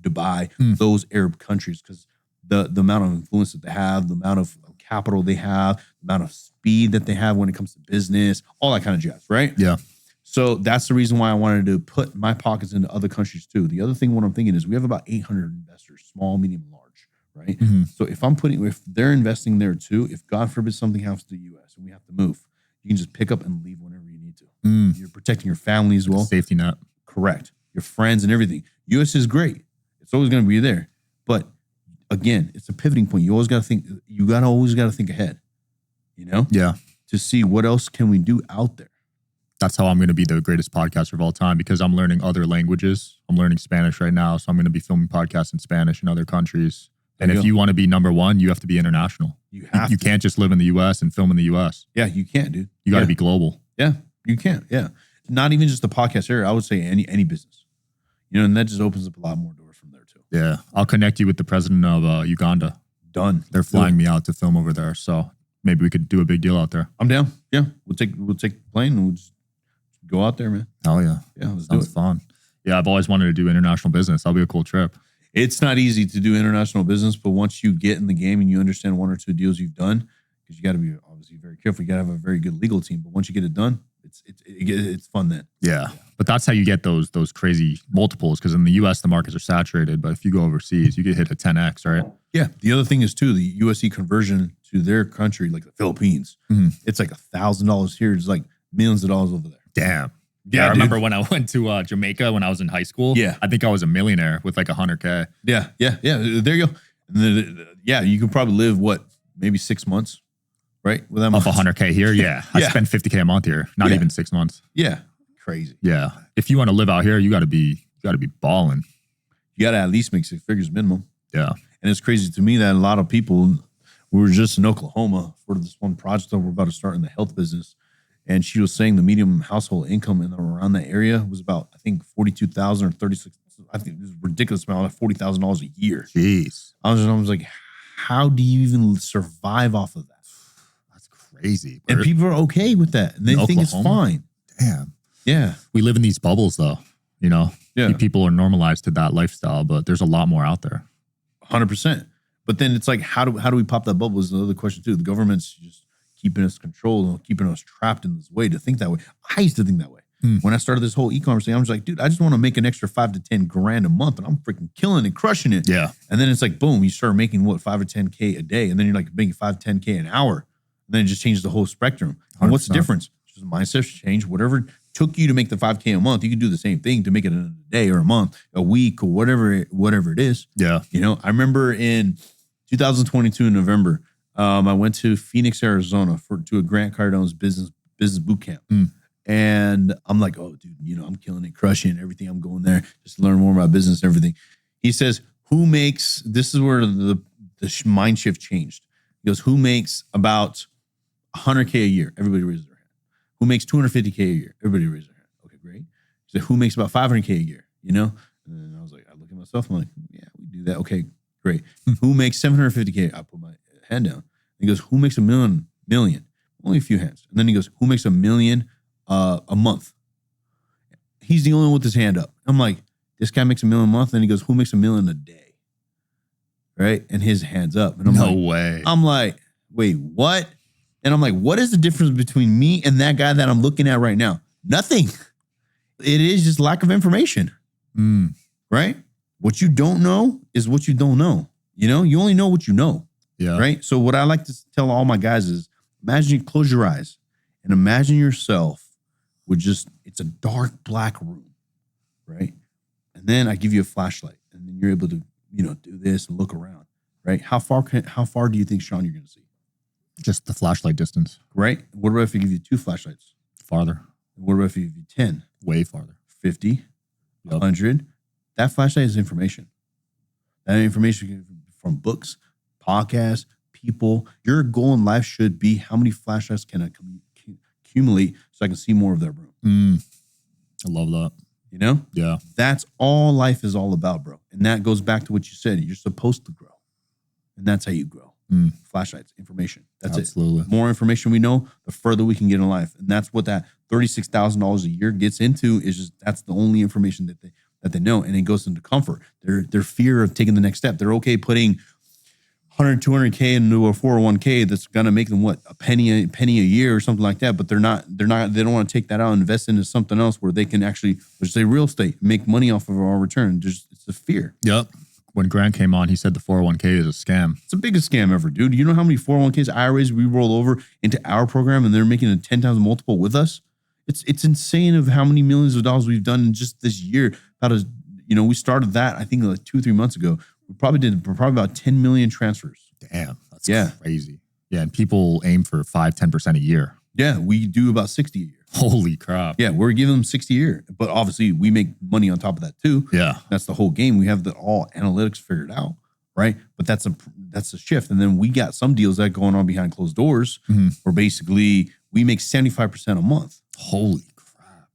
Dubai, those Arab countries, because the amount of influence that they have, the amount of capital they have, the amount of speed that they have when it comes to business, all that kind of jazz, right? Yeah. So that's the reason why I wanted to put my pockets into other countries too. The other thing, what I'm thinking is we have about 800 investors, small, medium, and large, right? So if they're investing there too, if God forbid something happens to the U.S. and we have to move, you can just pick up and leave whenever you need to. You're protecting your family as well. Safety net. Correct. Your friends and everything. U.S. is great. It's always going to be there. But again, it's a pivoting point. You always got to think, always got to think ahead, Yeah. To see what else can we do out there. That's how I'm going to be the greatest podcaster of all time, because I'm learning other languages. I'm learning Spanish right now. So I'm going to be filming podcasts in Spanish in other countries. And if you want to be number one, you have to be international. You can't just live in the U.S. and film in the U.S. Yeah, you can't, dude. You got to be global. Yeah, you can't. Yeah. not even just the podcast area. I would say any business, and that just opens up a lot more doors from there too. Yeah. I'll connect you with the president of Uganda. Done. They're flying me out to film over there. So maybe we could do a big deal out there. I'm down. Yeah. We'll take the plane and we'll just go out there, man. Oh yeah. Yeah. Let's do it. Sounds fun. Yeah. I've always wanted to do international business. That'll be a cool trip. It's not easy to do international business, but once you get in the game and you understand one or two deals you've done, because you got to be obviously very careful. You got to have a very good legal team. But once you get it done, it's fun then. Yeah. But that's how you get those crazy multiples. Because in the US, the markets are saturated. But if you go overseas, you get hit a 10x, right? Yeah. The other thing is too, the USD conversion to their country, like the Philippines, it's like $1,000 here. It's like millions of dollars over there. Damn. Yeah, I remember when I went to Jamaica when I was in high school. Yeah. I think I was a millionaire with like $100K. Yeah. There you go. And then, you can probably live maybe 6 months, right? With that Off $100K here. Yeah. I spend $50K a month here. Not even 6 months. Yeah. Crazy. Yeah. If you want to live out here, you got to be balling. You got to at least make 6 figures minimum. Yeah. And it's crazy to me that a lot of people, we were just in Oklahoma for this one project that we're about to start in the health business. And she was saying the median household income in around that area was about, I think, 42,000 or 36. I think it was a ridiculous amount, like $40,000 a year. Jeez. I was like, how do you even survive off of that? That's crazy. And people are okay with that. And they think it's fine. Damn. Yeah. We live in these bubbles though, Yeah. People are normalized to that lifestyle, but there's a lot more out there. 100%. But then it's like, how do we pop that bubble is the other question too. The government's just keeping us controlled and keeping us trapped in this way to think that way. I used to think that way. When I started this whole e-commerce thing, I was like, dude, I just want to make an extra 5 to 10 grand a month and I'm freaking killing it, crushing it. Yeah. And then it's like, boom, you start making 5 or 10K a day. And then you're like making 5, 10K an hour. And then it just changes the whole spectrum. And what's the difference? Just mindset change. Whatever took you to make the 5K a month, you can do the same thing to make it in a day or a month, a week or whatever it is. Yeah. I remember in 2022 in November, I went to Phoenix, Arizona to a Grant Cardone's business boot camp. And I'm like, oh, dude, I'm killing it, crushing it, everything. I'm going there just to learn more about business and everything. He says, this is where the mind shift changed. He goes, who makes about 100K a year? Everybody raises their hand. Who makes 250K a year? Everybody raises their hand. Okay, great. He said, who makes about 500K a year? And then I was like, I look at myself, I'm like, yeah, we do that. Okay, great. Who makes 750K? I put my hand down. He goes, who makes a million? Only a few hands. And then he goes, who makes $1 million a month? He's the only one with his hand up. I'm like, this guy makes $1 million a month. And he goes, who makes $1 million a day? Right? And his hand's up. And I'm no way. I'm like, wait, what? And I'm like, what is the difference between me and that guy that I'm looking at right now? Nothing. It is just lack of information. Right? What you don't know is what you don't know. You only know what you know. Yeah. Right. So what I like to tell all my guys is imagine you close your eyes and imagine yourself with it's a dark black room. Right. And then I give you a flashlight and then you're able to, do this and look around. Right. How far do you think, Sean, you're going to see? Just the flashlight distance. Right. What about if I give you 2 flashlights? Farther. What about if I give you 10? Way farther. 50? 100? That flashlight is information. That information from books, podcasts, people. Your goal in life should be how many flashlights can I accumulate so I can see more of that room. I love that. Yeah. That's all life is all about, bro. And that goes back to what you said. You're supposed to grow. And that's how you grow. Flashlights, information. That's Absolutely. it. More information we know, the further we can get in life. And that's what that $36,000 a year gets into is just that's the only information that they know. And it goes into comfort. Their fear of taking the next step. They're okay putting 100, 200K into a 401k that's gonna make them a penny a year or something like that. But they don't want to take that out and invest into something else where they can actually, let's say real estate, make money off of our return. It's a fear. Yep. When Grant came on, he said the 401k is a scam. It's the biggest scam ever, dude. You know how many 401ks, IRAs we roll over into our program and they're making a 10 times multiple with us? It's insane of how many millions of dollars we've done in just this year. We started that, I think like 2-3 months ago. We probably about 10 million transfers. Damn, that's crazy. Yeah, and people aim for 5-10% a year. Yeah, we do about 60 a year. Holy crap. Yeah, we're giving them 60 a year. But obviously, we make money on top of that too. Yeah. That's the whole game. We have all analytics figured out, right? But that's a shift. And then we got some deals that going on behind closed doors where basically we make 75% a month. Holy crap.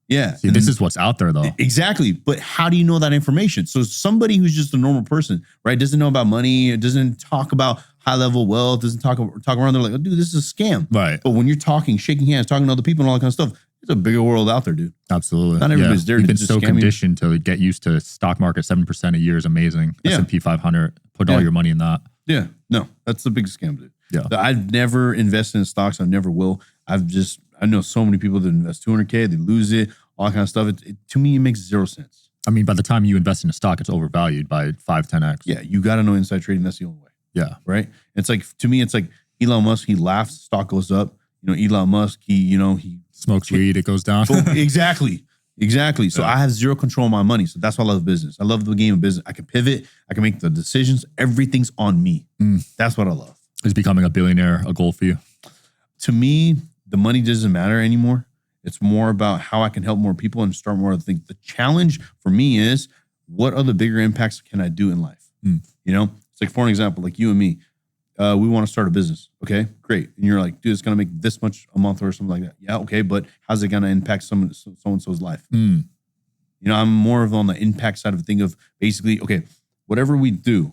Yeah. See, this is what's out there though. Exactly. But how do you know that information? So somebody who's just a normal person, right, doesn't know about money, doesn't talk about high level wealth, doesn't talk around, they're like, oh, dude, this is a scam. Right. But when you're talking, shaking hands, talking to other people and all that kind of stuff, it's a bigger world out there, dude. Absolutely. Not everybody's there. We've been to so scam you. conditioned to get used to stock market 7% a year is amazing. Yeah. S&P 500, put all your money in that. Yeah. No, that's the biggest scam, dude. Yeah. I've never invested in stocks. I never will. I know so many people that invest $200K, they lose it, all that kind of stuff. To me, it makes zero sense. I mean, by the time you invest in a stock, it's overvalued by 5, 10x. Yeah. You got to know inside trading. That's the only way. Yeah. Right. It's like, to me, it's like Elon Musk, he laughs, stock goes up. Elon Musk, he smokes weed, it goes down. Exactly. So I have zero control of my money. So that's why I love business. I love the game of business. I can pivot. I can make the decisions. Everything's on me. That's what I love. Is becoming a billionaire a goal for you? To me, the money doesn't matter anymore. It's more about how I can help more people and start more other things. The challenge for me is, what other bigger impacts can I do in life? It's like, for an example, like you and me, we want to start a business. Okay, great. And you're like, dude, it's going to make this much a month or something like that. Yeah, okay, but how's it going to impact so-and-so's life? I'm more of on the impact side of the thing of basically, okay, whatever we do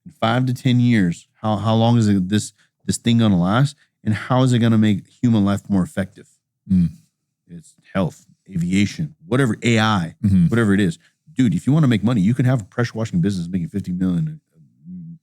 in 5 to 10 years, how long is this thing going to last? And how is it going to make human life more effective? It's health, aviation, whatever, AI, whatever it is. Dude, if you want to make money, you can have a pressure washing business making $50 million,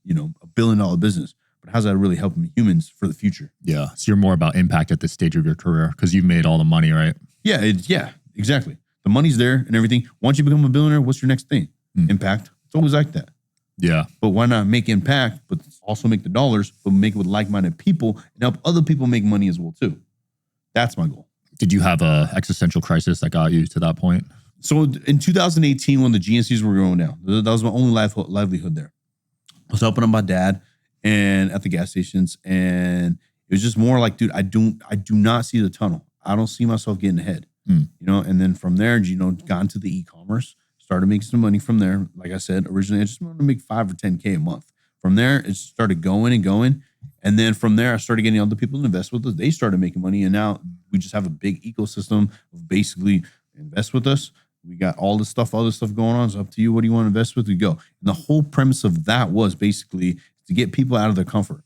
$1 billion business. But how's that really helping humans for the future? Yeah. So you're more about impact at this stage of your career because you've made all the money, right? Yeah, exactly. The money's there and everything. Once you become a billionaire, what's your next thing? Impact. It's always like that. Yeah. But why not make impact, but also make the dollars, but make it with like-minded people and help other people make money as well too? That's my goal. Did you have a existential crisis that got you to that point? So in 2018, when the GNCs were going down, that was my only livelihood there. I was helping my dad and at the gas stations, and it was just more like, dude, I do not see the tunnel. I don't see myself getting ahead. And then from there, got into the e-commerce, started making some money from there. Like I said, originally I just wanted to make 5 or 10K a month. From there, it started going and going. And then from there, I started getting other people to invest with us. They started making money. And now we just have a big ecosystem of basically invest with us. We got all this stuff, other stuff going on. It's up to you. What do you want to invest with? We go. And the whole premise of that was basically to get people out of their comfort,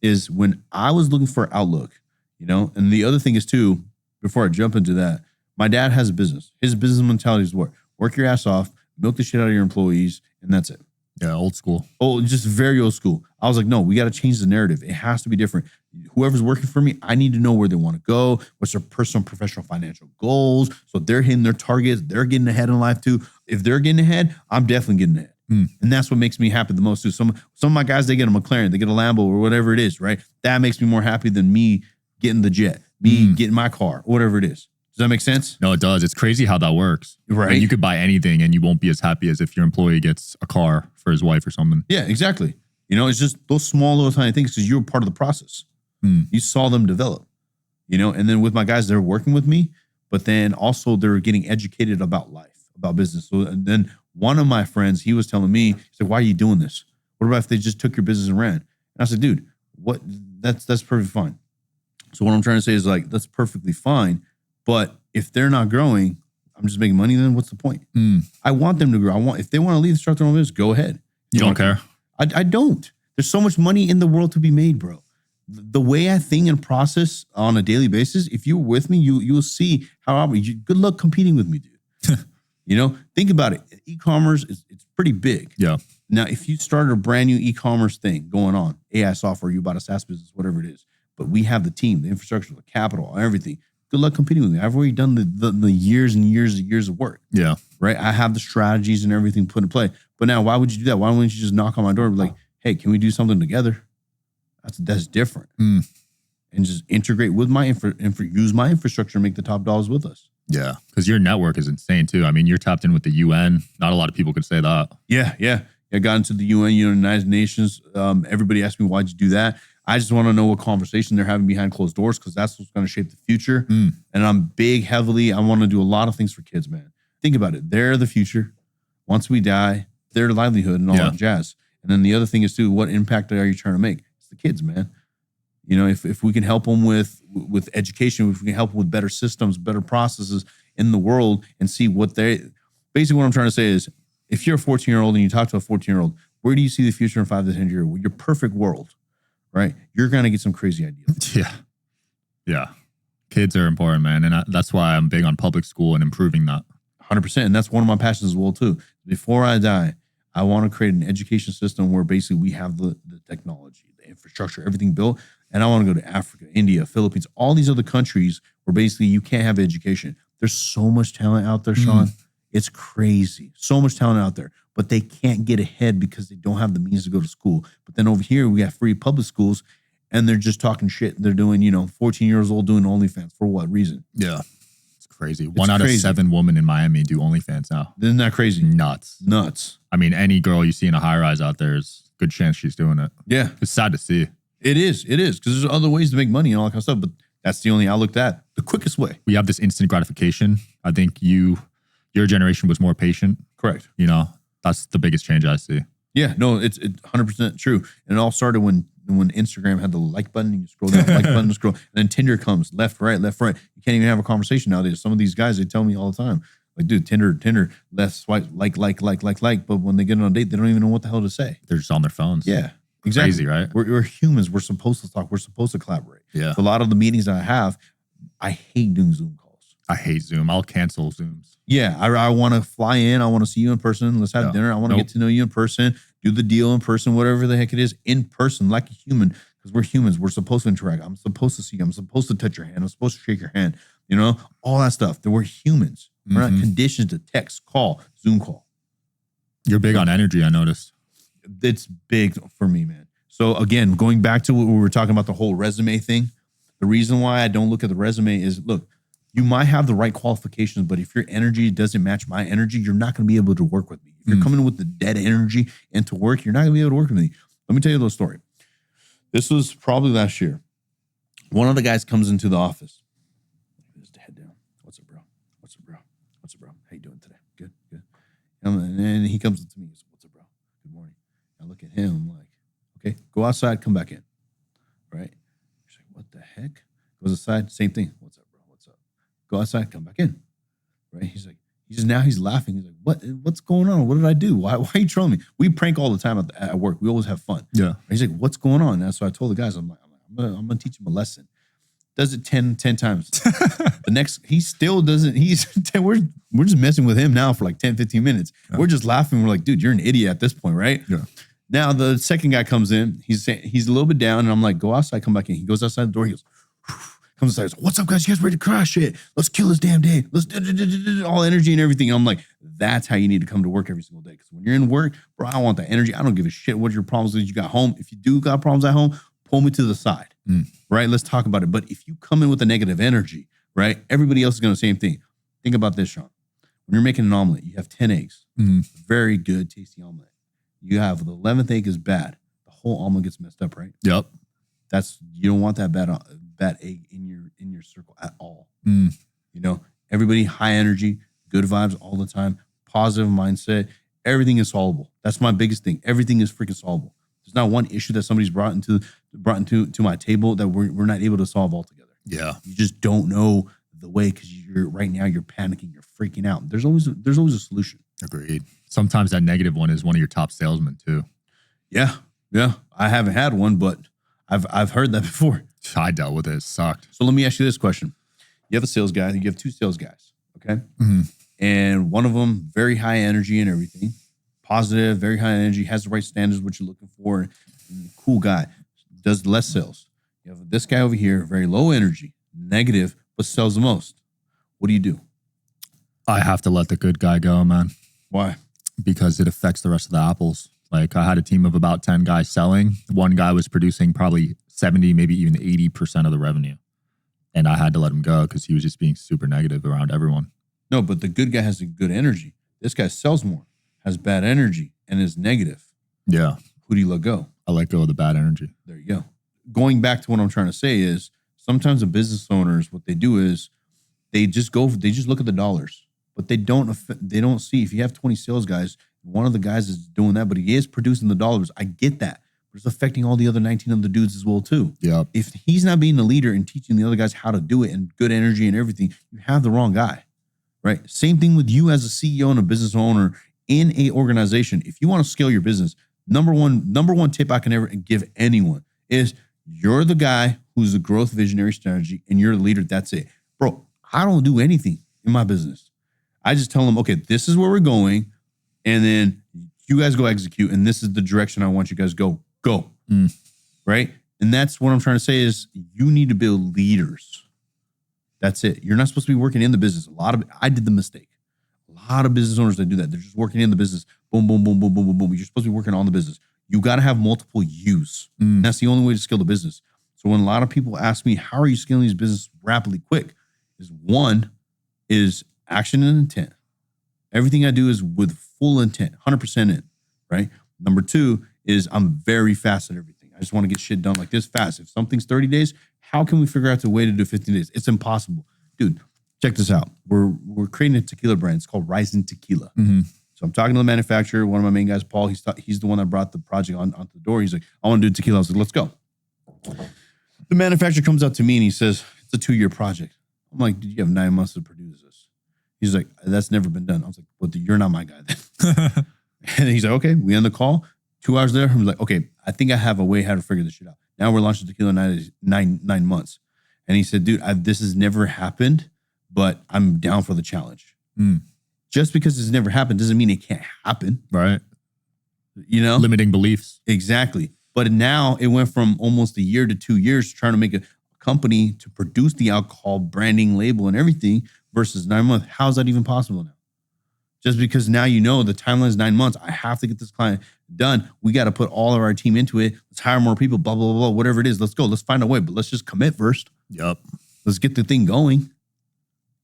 is when I was looking for outlook, and the other thing is too, before I jump into that, my dad has a business. His business mentality is what? Work your ass off, milk the shit out of your employees, and that's it. Yeah, old school. Oh, just very old school. I was like, no, we got to change the narrative. It has to be different. Whoever's working for me, I need to know where they want to go. What's their personal, professional, financial goals? So they're hitting their targets. They're getting ahead in life too. If they're getting ahead, I'm definitely getting ahead. And that's what makes me happy the most too. Some of my guys, they get a McLaren, they get a Lambo or whatever it is, right? That makes me more happy than me getting the jet, me getting my car, whatever it is. Does that make sense? No, it does. It's crazy how that works. Right. Like you could buy anything and you won't be as happy as if your employee gets a car for his wife or something. Yeah, exactly. It's just those small little tiny things because you're part of the process. You saw them develop, and then with my guys, they're working with me, but then also they're getting educated about life, about business. So and then one of my friends, he was telling me, he's like, why are you doing this? What about if they just took your business and ran? And I said, dude, what? That's perfectly fine. So what I'm trying to say is like, that's perfectly fine. But if they're not growing, I'm just making money, then what's the point? I want them to grow. If they want to leave and start their own business, go ahead. You don't care? I don't. There's so much money in the world to be made, bro. The way I think and process on a daily basis, if you're with me, you'll see how good luck competing with me, dude. Think about it. E-commerce, it's pretty big. Yeah. Now, if you started a brand new e-commerce thing going on, AI software, you bought a SaaS business, whatever it is, but we have the team, the infrastructure, the capital, everything. Good luck competing with me. I've already done the years and years and years of work. Yeah. Right. I have the strategies and everything put in play. But now, why would you do that? Why wouldn't you just knock on my door and be like, hey, can we do something together? That's different. And just integrate with my use my infrastructure and make the top dollars with us. Yeah. Because your network is insane too. I mean, you're tapped in with the UN. Not a lot of people could say that. Yeah. I got into the UN, United Nations. Everybody asked me, why'd you do that? I just want to know what conversation they're having behind closed doors because that's what's going to shape the future. And I'm heavily, I want to do a lot of things for kids, man. Think about it. They're the future. Once we die, their livelihood and all that jazz. And then the other thing is too, what impact are you trying to make? It's the kids, man. You know, if we can help them with education, if we can help them with better systems, better processes in the world, and see what they basically what I'm trying to say is, if you're a 14-year-old and you talk to a 14-year-old, where do you see the future in 5 to 10 years? Your perfect world, right? You're gonna get some crazy ideas. Yeah. Kids are important, man, and that's why I'm big on public school and improving that. 100%, and that's one of my passions as well too. Before I die, I want to create an education system where basically we have the technology, the infrastructure, everything built. And I want to go to Africa, India, Philippines, all these other countries where basically you can't have education. There's so much talent out there, Sean. It's crazy. So much talent out there, but they can't get ahead because they don't have the means to go to school. But then over here, we have free public schools and they're just talking shit. They're doing, 14 years old doing OnlyFans. For what reason? Yeah. Crazy. One out of 7 women in Miami do OnlyFans now. Isn't that crazy? Nuts. I mean, any girl you see in a high rise out there is a good chance she's doing it. Yeah. It's sad to see. It is. Because there's other ways to make money and all that kind of stuff. But that's the only outlook the quickest way. We have this instant gratification. I think your generation was more patient. Correct. That's the biggest change I see. Yeah, no, it's 100% true. And it all started when Instagram had the like button, and you scroll down, like button, scroll, and then Tinder comes, left, right. You can't even have a conversation nowadays. Some of these guys, they tell me all the time, like, dude, Tinder, left, swipe, like. But when they get on a date, they don't even know what the hell to say. They're just on their phones. Yeah, exactly. Crazy, right? We're humans. We're supposed to talk. We're supposed to collaborate. Yeah. So a lot of the meetings that I have, I hate doing Zoom calls. I hate Zoom. I'll cancel Zooms. Yeah, I want to fly in. I want to see you in person. Let's have dinner. I want to get to know you in person, do the deal in person, whatever the heck it is, in person, like a human, because we're humans. We're supposed to interact. I'm supposed to see you. I'm supposed to touch your hand. I'm supposed to shake your hand. All that stuff. That we're humans. We're not conditioned to text, call, Zoom call. You're big on energy, I noticed. It's big for me, man. So again, going back to what we were talking about, the whole resume thing, the reason why I don't look at the resume is, look, you might have the right qualifications, but if your energy doesn't match my energy, you're not going to be able to work with me. If you're coming with the dead energy into work, you're not going to be able to work with me. Let me tell you a little story. This was probably last year. One of the guys comes into the office. His head down. What's up, bro? How you doing today? Good. And then he comes to me. He says, what's up, bro? Good morning. I look at him. I'm like, okay, go outside, come back in. Right? He's like, what the heck? Goes outside, same thing. What's up, bro? What's up? Go outside, come back in. Right? He's laughing. He's like, what's going on? What did I do? Why are you trolling me? We prank all the time at work. We always have fun. Yeah. He's like, what's going on? And so I told the guys, I'm gonna teach him a lesson. Does it 10 times. The next, he still doesn't, we're just messing with him now for like 10, 15 minutes. Yeah. We're just laughing. We're like, dude, you're an idiot at this point, right? Yeah. Now the second guy comes in, he's a little bit down, and I'm like, go outside, come back in. He goes outside the door, he goes, comes inside, goes, what's up, guys? You guys ready to crash it? Let's kill this damn day. Let's all energy and everything. And I'm like, that's how you need to come to work every single day. Because when you're in work, bro, I want that energy. I don't give a shit what your problems is you got home. If you do got problems at home, pull me to the side, right? Let's talk about it. But if you come in with a negative energy, right, everybody else is going to say the same thing. Think about this, Sean. When you're making an omelet, you have 10 eggs. Very good, tasty omelet. You have the 11th egg is bad. The whole omelet gets messed up, right? Yep. You don't want that bad egg in your circle at all. Everybody high energy, good vibes all the time, positive mindset. Everything is solvable. That's my biggest thing. Everything is freaking solvable. There's not one issue that somebody's brought into my table that we're not able to solve altogether. Yeah. You just don't know the way because you're panicking, you're freaking out. There's always a solution. Agreed. Sometimes that negative one is one of your top salesmen too. Yeah. I haven't had one, but I've heard that before. I dealt with it. It sucked. So let me ask you this question. You have a sales guy, you have 2 sales guys, okay? And one of them, very high energy and everything, positive, very high energy, has the right standards, what you're looking for, cool guy, does less sales. You have this guy over here, very low energy, negative, but sells the most. What do? I have to let the good guy go, man. Why? Because it affects the rest of the apples. Like I had a team of about 10 guys selling. One guy was producing probably 70, maybe even 80% of the revenue. And I had to let him go because he was just being super negative around everyone. No, but the good guy has a good energy. This guy sells more, has bad energy, and is negative. Yeah. Who do you let go? I let go of the bad energy. There you go. Going back to what I'm trying to say is sometimes the business owners, what they do is they just look at the dollars, but they don't see if you have 20 sales guys, one of the guys is doing that, but he is producing the dollars. I get that. But but it's affecting all the other 19 other dudes as well too. Yeah. If he's not being the leader and teaching the other guys how to do it and good energy and everything, you have the wrong guy, right? Same thing with you as a CEO and a business owner in a organization. If you want to scale your business, number one tip I can ever give anyone is you're the guy who's the growth visionary strategy and you're the leader. That's it. Bro, I don't do anything in my business. I just tell them, okay, this is where we're going. And then you guys go execute. And this is the direction I want you guys go. Right? And that's what I'm trying to say is you need to build leaders. That's it. You're not supposed to be working in the business. I did the mistake. A lot of business owners that do that. They're just working in the business. Boom, boom, boom, boom, boom, boom, boom. You're supposed to be working on the business. You got to have multiple U's. That's the only way to scale the business. So when a lot of people ask me, how are you scaling these business rapidly quick? Is one is action and intent. Everything I do is with full intent, 100% in, right? Number two is I'm very fast at everything. I just want to get shit done like this fast. If something's 30 days, how can we figure out the way to do 15 days? It's impossible. Dude, check this out. We're creating a tequila brand. It's called Rising Tequila. So I'm talking to the manufacturer. One of my main guys, Paul, he's the one that brought the project onto the door. He's like, I want to do tequila. I was like, let's go. The manufacturer comes up to me and he says, it's a 2-year project. I'm like, dude, you have 9 months to produce this. He's like, that's never been done. I was like, well, you're not my guy then. And he's like, okay, we end the call. 2 hours later, he was like, okay, I think I have a way how to figure this shit out. Now we're launching tequila in 9 months. And he said, dude, this has never happened, but I'm down for the challenge. Just because it's never happened doesn't mean it can't happen. Right. You know? Limiting beliefs. Exactly. But now it went from almost a year to 2 years trying to make a company to produce the alcohol, branding, label, and everything versus 9 months. How is that even possible now? Just because now you know the timeline is 9 months. I have to get this client done. We got to put all of our team into it. Let's hire more people, blah, blah, blah, whatever it is. Let's go. Let's find a way. But let's just commit first. Yep. Let's get the thing going.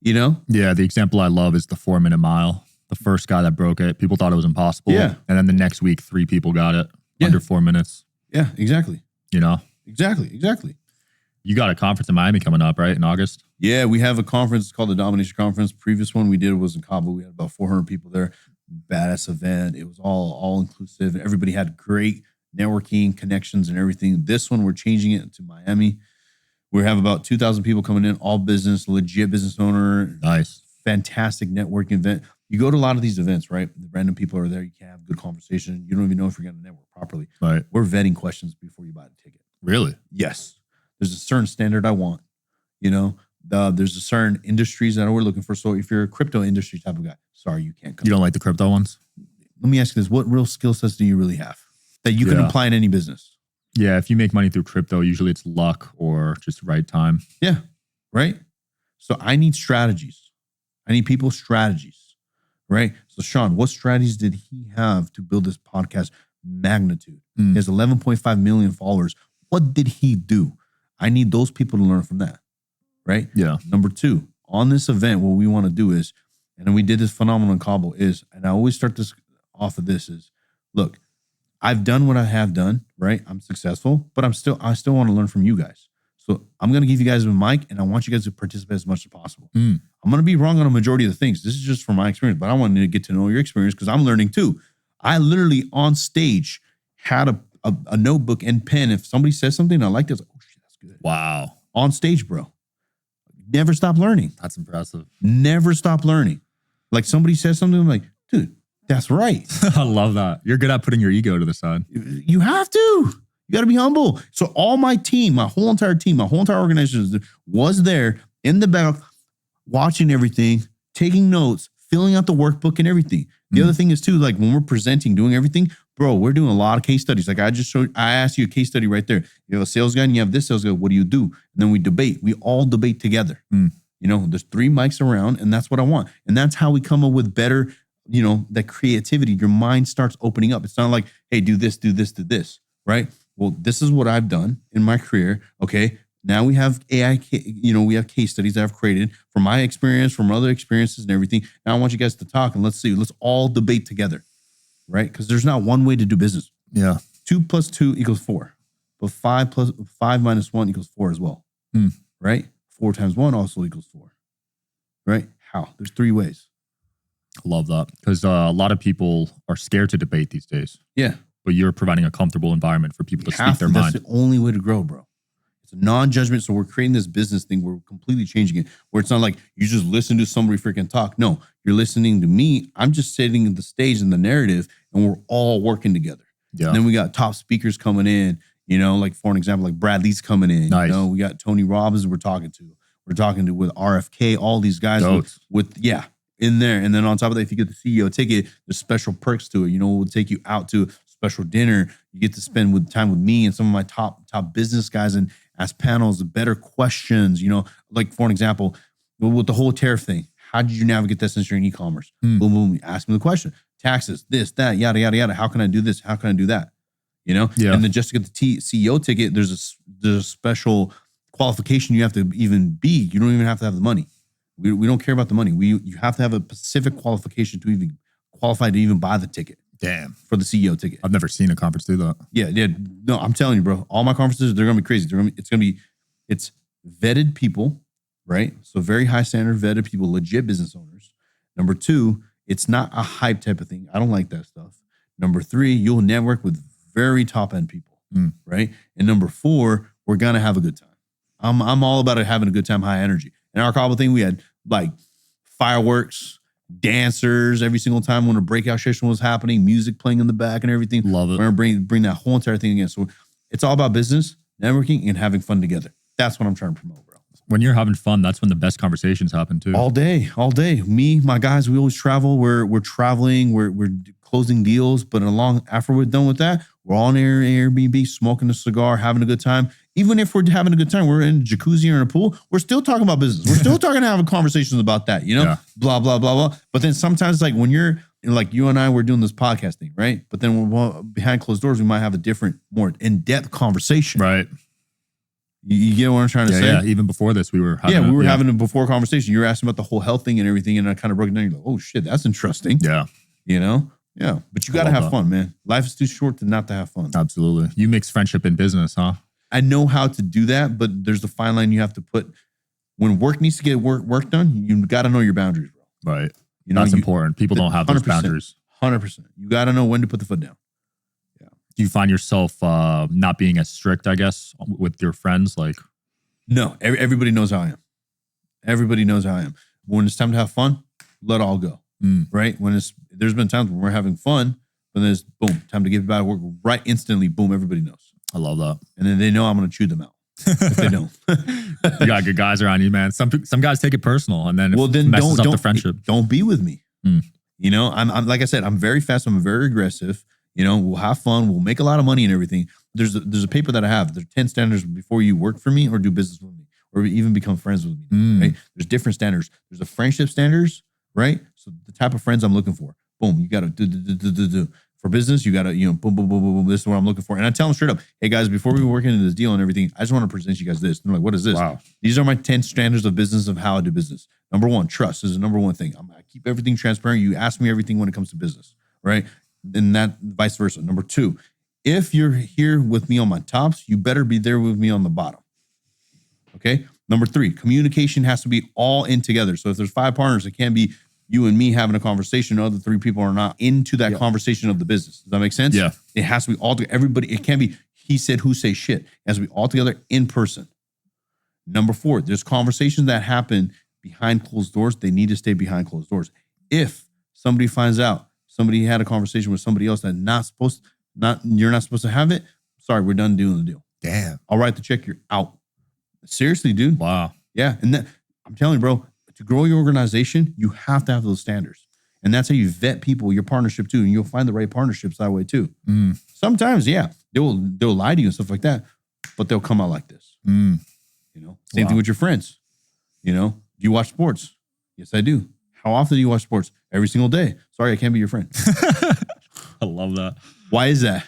You know? Yeah, the example I love is the 4-minute mile. The first guy that broke it, people thought it was impossible. Yeah. And then the next week, 3 people got it under 4 minutes. Yeah, exactly. You know? Exactly. You got a conference in Miami coming up, right? In August? Yeah, we have a conference called the Domination Conference. Previous one we did was in Cabo. We had about 400 people there. Badass event. It was all inclusive. Everybody had great networking, connections, and everything. This one, we're changing it to Miami. We have about 2,000 people coming in, all business, legit business owner. Nice. Fantastic networking event. You go to a lot of these events, right? The random people are there. You can't have good conversation. You don't even know if you're going to network properly. Right. We're vetting questions before you buy the ticket. Really? Yes. There's a certain standard I want. You know, there's a certain industries that we're looking for. So if you're a crypto industry type of guy, sorry, you can't come. You don't like the crypto ones? Let me ask you this. What real skill sets do you really have that you can apply in any business? Yeah, if you make money through crypto, usually it's luck or just right time. Yeah, right? So I need strategies. I need people's strategies, right? So Sean, what strategies did he have to build this podcast magnitude? He has 11.5 million followers. What did he do? I need those people to learn from that, right? Yeah. Number two, on this event, what we want to do is, and we did this phenomenon in Cabo is, and I always start this off of this is, look, I've done what I have done, right? I'm successful, but I still want to learn from you guys. So I'm going to give you guys a mic and I want you guys to participate as much as possible. I'm going to be wrong on a majority of the things. This is just from my experience, but I want to get to know your experience because I'm learning too. I literally on stage had a notebook and pen. If somebody says something I liked it, I was like, oh shit, that's good. Wow. On stage, bro. Never stop learning. That's impressive. Never stop learning. Like somebody says something, I'm like, dude, that's right. I love that. You're good at putting your ego to the side. You have to. You got to be humble. So all my team, my whole entire organization was there in the back, watching everything, taking notes, filling out the workbook and everything. The other thing is too, like when we're presenting, doing everything, bro, we're doing a lot of case studies. Like I asked you a case study right there. You have a sales guy and you have this sales guy. What do you do? And then we debate. We all debate together. You know, there's 3 mics around and that's what I want. And that's how we come up with better, you know, that creativity. Your mind starts opening up. It's not like, hey, do this, right? Well, this is what I've done in my career. Okay. Now we have AI, we have case studies that I've created from my experience, from other experiences and everything. Now I want you guys to talk and let's all debate together, right? Because there's not one way to do business. Yeah. 2 + 2 = 4, but 5 - 1 = 4 as well, right? 4 × 1 also = 4, right? How? There's 3 ways. I love that because a lot of people are scared to debate these days. Yeah. but you're providing a comfortable environment for people to speak their mind. That's the only way to grow, bro. It's a non-judgment. So we're creating this business thing. We're completely changing it, where it's not like you just listen to somebody freaking talk. No, you're listening to me. I'm just sitting in the stage and the narrative, and we're all working together. Yeah. And then we got top speakers coming in, like for an example, like Brad Lee's coming in. Nice. We got Tony Robbins we're talking to. We're talking to with RFK, all these guys with in there. And then on top of that, if you get the CEO ticket, there's special perks to it. We'll take you out to a special dinner. You get to spend time with me and some of my top business guys and ask panels of better questions. Like for an example, with the whole tariff thing, how did you navigate that since you're in e-commerce? Boom, boom. Ask me the question. Taxes, this, that, yada, yada, yada. How can I do this? How can I do that? Yeah. And then just to get the CEO ticket, there's a special qualification you have to even be. You don't even have to have the money. We don't care about the money. You have to have a specific qualification to even qualify to even buy the ticket. Damn. For the CEO ticket. I've never seen a conference do that. Yeah. No, I'm telling you, bro. All my conferences, they're gonna be crazy. It's vetted people, right? So very high standard vetted people, legit business owners. Number 2, it's not a hype type of thing. I don't like that stuff. Number 3, you'll network with very top end people, right? And number 4, we're gonna have a good time. I'm all about it having a good time, high energy. In our couple thing, we had like fireworks, dancers every single time when a breakout session was happening, music playing in the back and everything. Love it. We're gonna bring that whole entire thing again. So it's all about business, networking, and having fun together. That's what I'm trying to promote, bro. When you're having fun, that's when the best conversations happen too. All day. Me, my guys, we always travel. We're traveling. We're closing deals. But after we're done with that, we're all in Airbnb, smoking a cigar, having a good time. Even if we're having a good time, we're in a jacuzzi or in a pool, we're still talking about business. We're still talking, having conversations about that, blah, blah, blah, blah. But then sometimes like when you're like you and I, we're doing this podcast thing, right? But then we're behind closed doors, we might have a different, more in-depth conversation. Right. You get what I'm trying to say? Yeah. Even before this, we were having a before conversation. You were asking about the whole health thing and everything, and I kind of broke it down. You're like, oh shit, that's interesting. Yeah. Yeah. But you got to have fun, man. Life is too short to not to have fun. Absolutely. You mix friendship and business, huh? I know how to do that, but there's a fine line you have to put. When work needs to get work done, you got to know your boundaries, bro. Right. That's important. People don't have those boundaries. 100%. You got to know when to put the foot down. Yeah. Do you find yourself not being as strict, I guess, with your friends? Like, no, everybody knows how I am. Everybody knows how I am. When it's time to have fun, let all go. Right? There's been times when we're having fun, but then it's boom, time to get back to work. Right, instantly, boom, everybody knows. I love that. And then they know I'm going to chew them out if they don't. You got good guys around you, man. Some guys take it personal, and then it messes up the friendship. Don't be with me. I'm like I said, I'm very fast. I'm very aggressive. We'll have fun. We'll make a lot of money and everything. There's a paper that I have. There's 10 standards before you work for me or do business with me or even become friends with me. Right? There's different standards. There's a friendship standards, right? So the type of friends I'm looking for. Boom, you got to do. For business, you got to, boom, boom, boom, boom, boom. This is what I'm looking for. And I tell them straight up, hey guys, before we work into this deal and everything, I just want to present you guys this. And they're like, what is this? Wow. These are my 10 standards of business of how I do business. Number 1, trust is the number 1 thing. I keep everything transparent. You ask me everything when it comes to business, right? And that vice versa. Number 2, if you're here with me on my tops, you better be there with me on the bottom. Okay. Number 3, communication has to be all in together. So if there's 5 partners, it can't be you and me having a conversation. The other 3 people are not into that conversation of the business. Does that make sense? Yeah. It has to be all together. Everybody, it can't be he said, who say shit. It has to be all together in person. Number 4, there's conversations that happen behind closed doors. They need to stay behind closed doors. If somebody finds out somebody had a conversation with somebody else that you're not supposed to have it, sorry, we're done doing the deal. Damn. I'll write the check, you're out. Seriously, dude. Wow. Yeah. And I'm telling you, bro, to grow your organization, you have to have those standards. And that's how you vet people, your partnership too. And you'll find the right partnerships that way too. Sometimes, they'll lie to you and stuff like that, but they'll come out like this. Same thing with your friends. Do you watch sports? Yes, I do. How often do you watch sports? Every single day. Sorry, I can't be your friend. I love that. Why is that?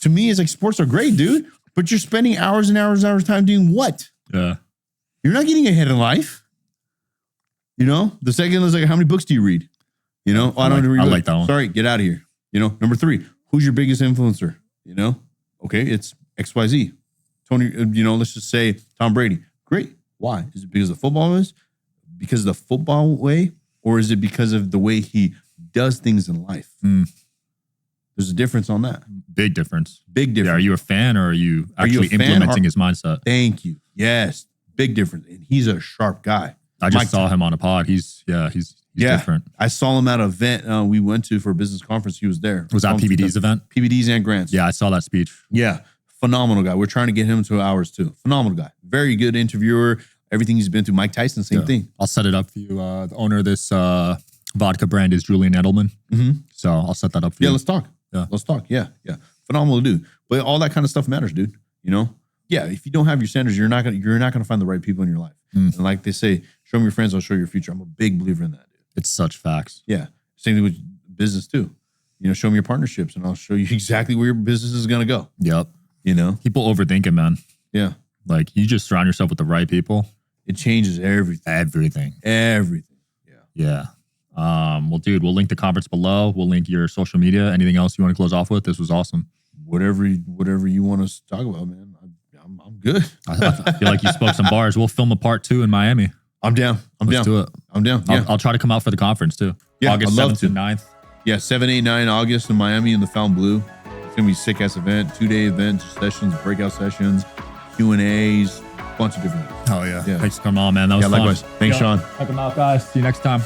To me, it's like sports are great, dude, but you're spending hours and hours and hours of time doing what? Yeah. You're not getting ahead in life. The second is like, how many books do you read? I don't read. I like that one. Sorry, get out of here. Number 3, who's your biggest influencer? Okay, it's XYZ. Tony, let's just say Tom Brady. Great. Why? Is it because of football is? Because of the football way? Or is it because of the way he does things in life? There's a difference on that. Big difference. Big difference. Yeah, are you a fan or are you actually implementing his mindset? Thank you. Yes. Big difference. And he's a sharp guy. I just saw him on a pod. He's different. I saw him at an event we went to for a business conference. He was there. Was that PBD's event? PBD's and Grant's. Yeah, I saw that speech. Yeah. Phenomenal guy. We're trying to get him to ours too. Phenomenal guy. Very good interviewer. Everything he's been through. Mike Tyson, same thing. I'll set it up for you. The owner of this vodka brand is Julian Edelman. So I'll set that up for you. Yeah, let's talk. Yeah. Let's talk. Yeah. Phenomenal dude. But all that kind of stuff matters, dude. You know? Yeah, if you don't have your standards, you're not gonna find the right people in your life. And like they say, show me your friends, I'll show you your future. I'm a big believer in that, dude. It's such facts. Yeah. Same thing with business too. You know, show me your partnerships and I'll show you exactly where your business is gonna go. Yep. You know? People overthink it, man. Yeah. Like you just surround yourself with the right people. It changes everything. Everything. Yeah. Well, dude, we'll link the conference below. We'll link your social media. Anything else you want to close off with? This was awesome. Whatever you want us to talk about, man. I'm good. I feel like you spoke some bars. We'll film a part 2 in Miami. I'm down. Let's do it. I'm down. Yeah. I'll try to come out for the conference too. Yeah, August I'd love 7th and 9th. Yeah, 7, 8, 9 August in Miami in the Fountain Blue. It's gonna be a sick ass event. 2-day event, sessions, breakout sessions, Q&As, bunch of different things. Oh yeah. Yeah. Thanks for coming on, man. That was fun. Likewise. Thanks, Sean. Check them out, guys. See you next time.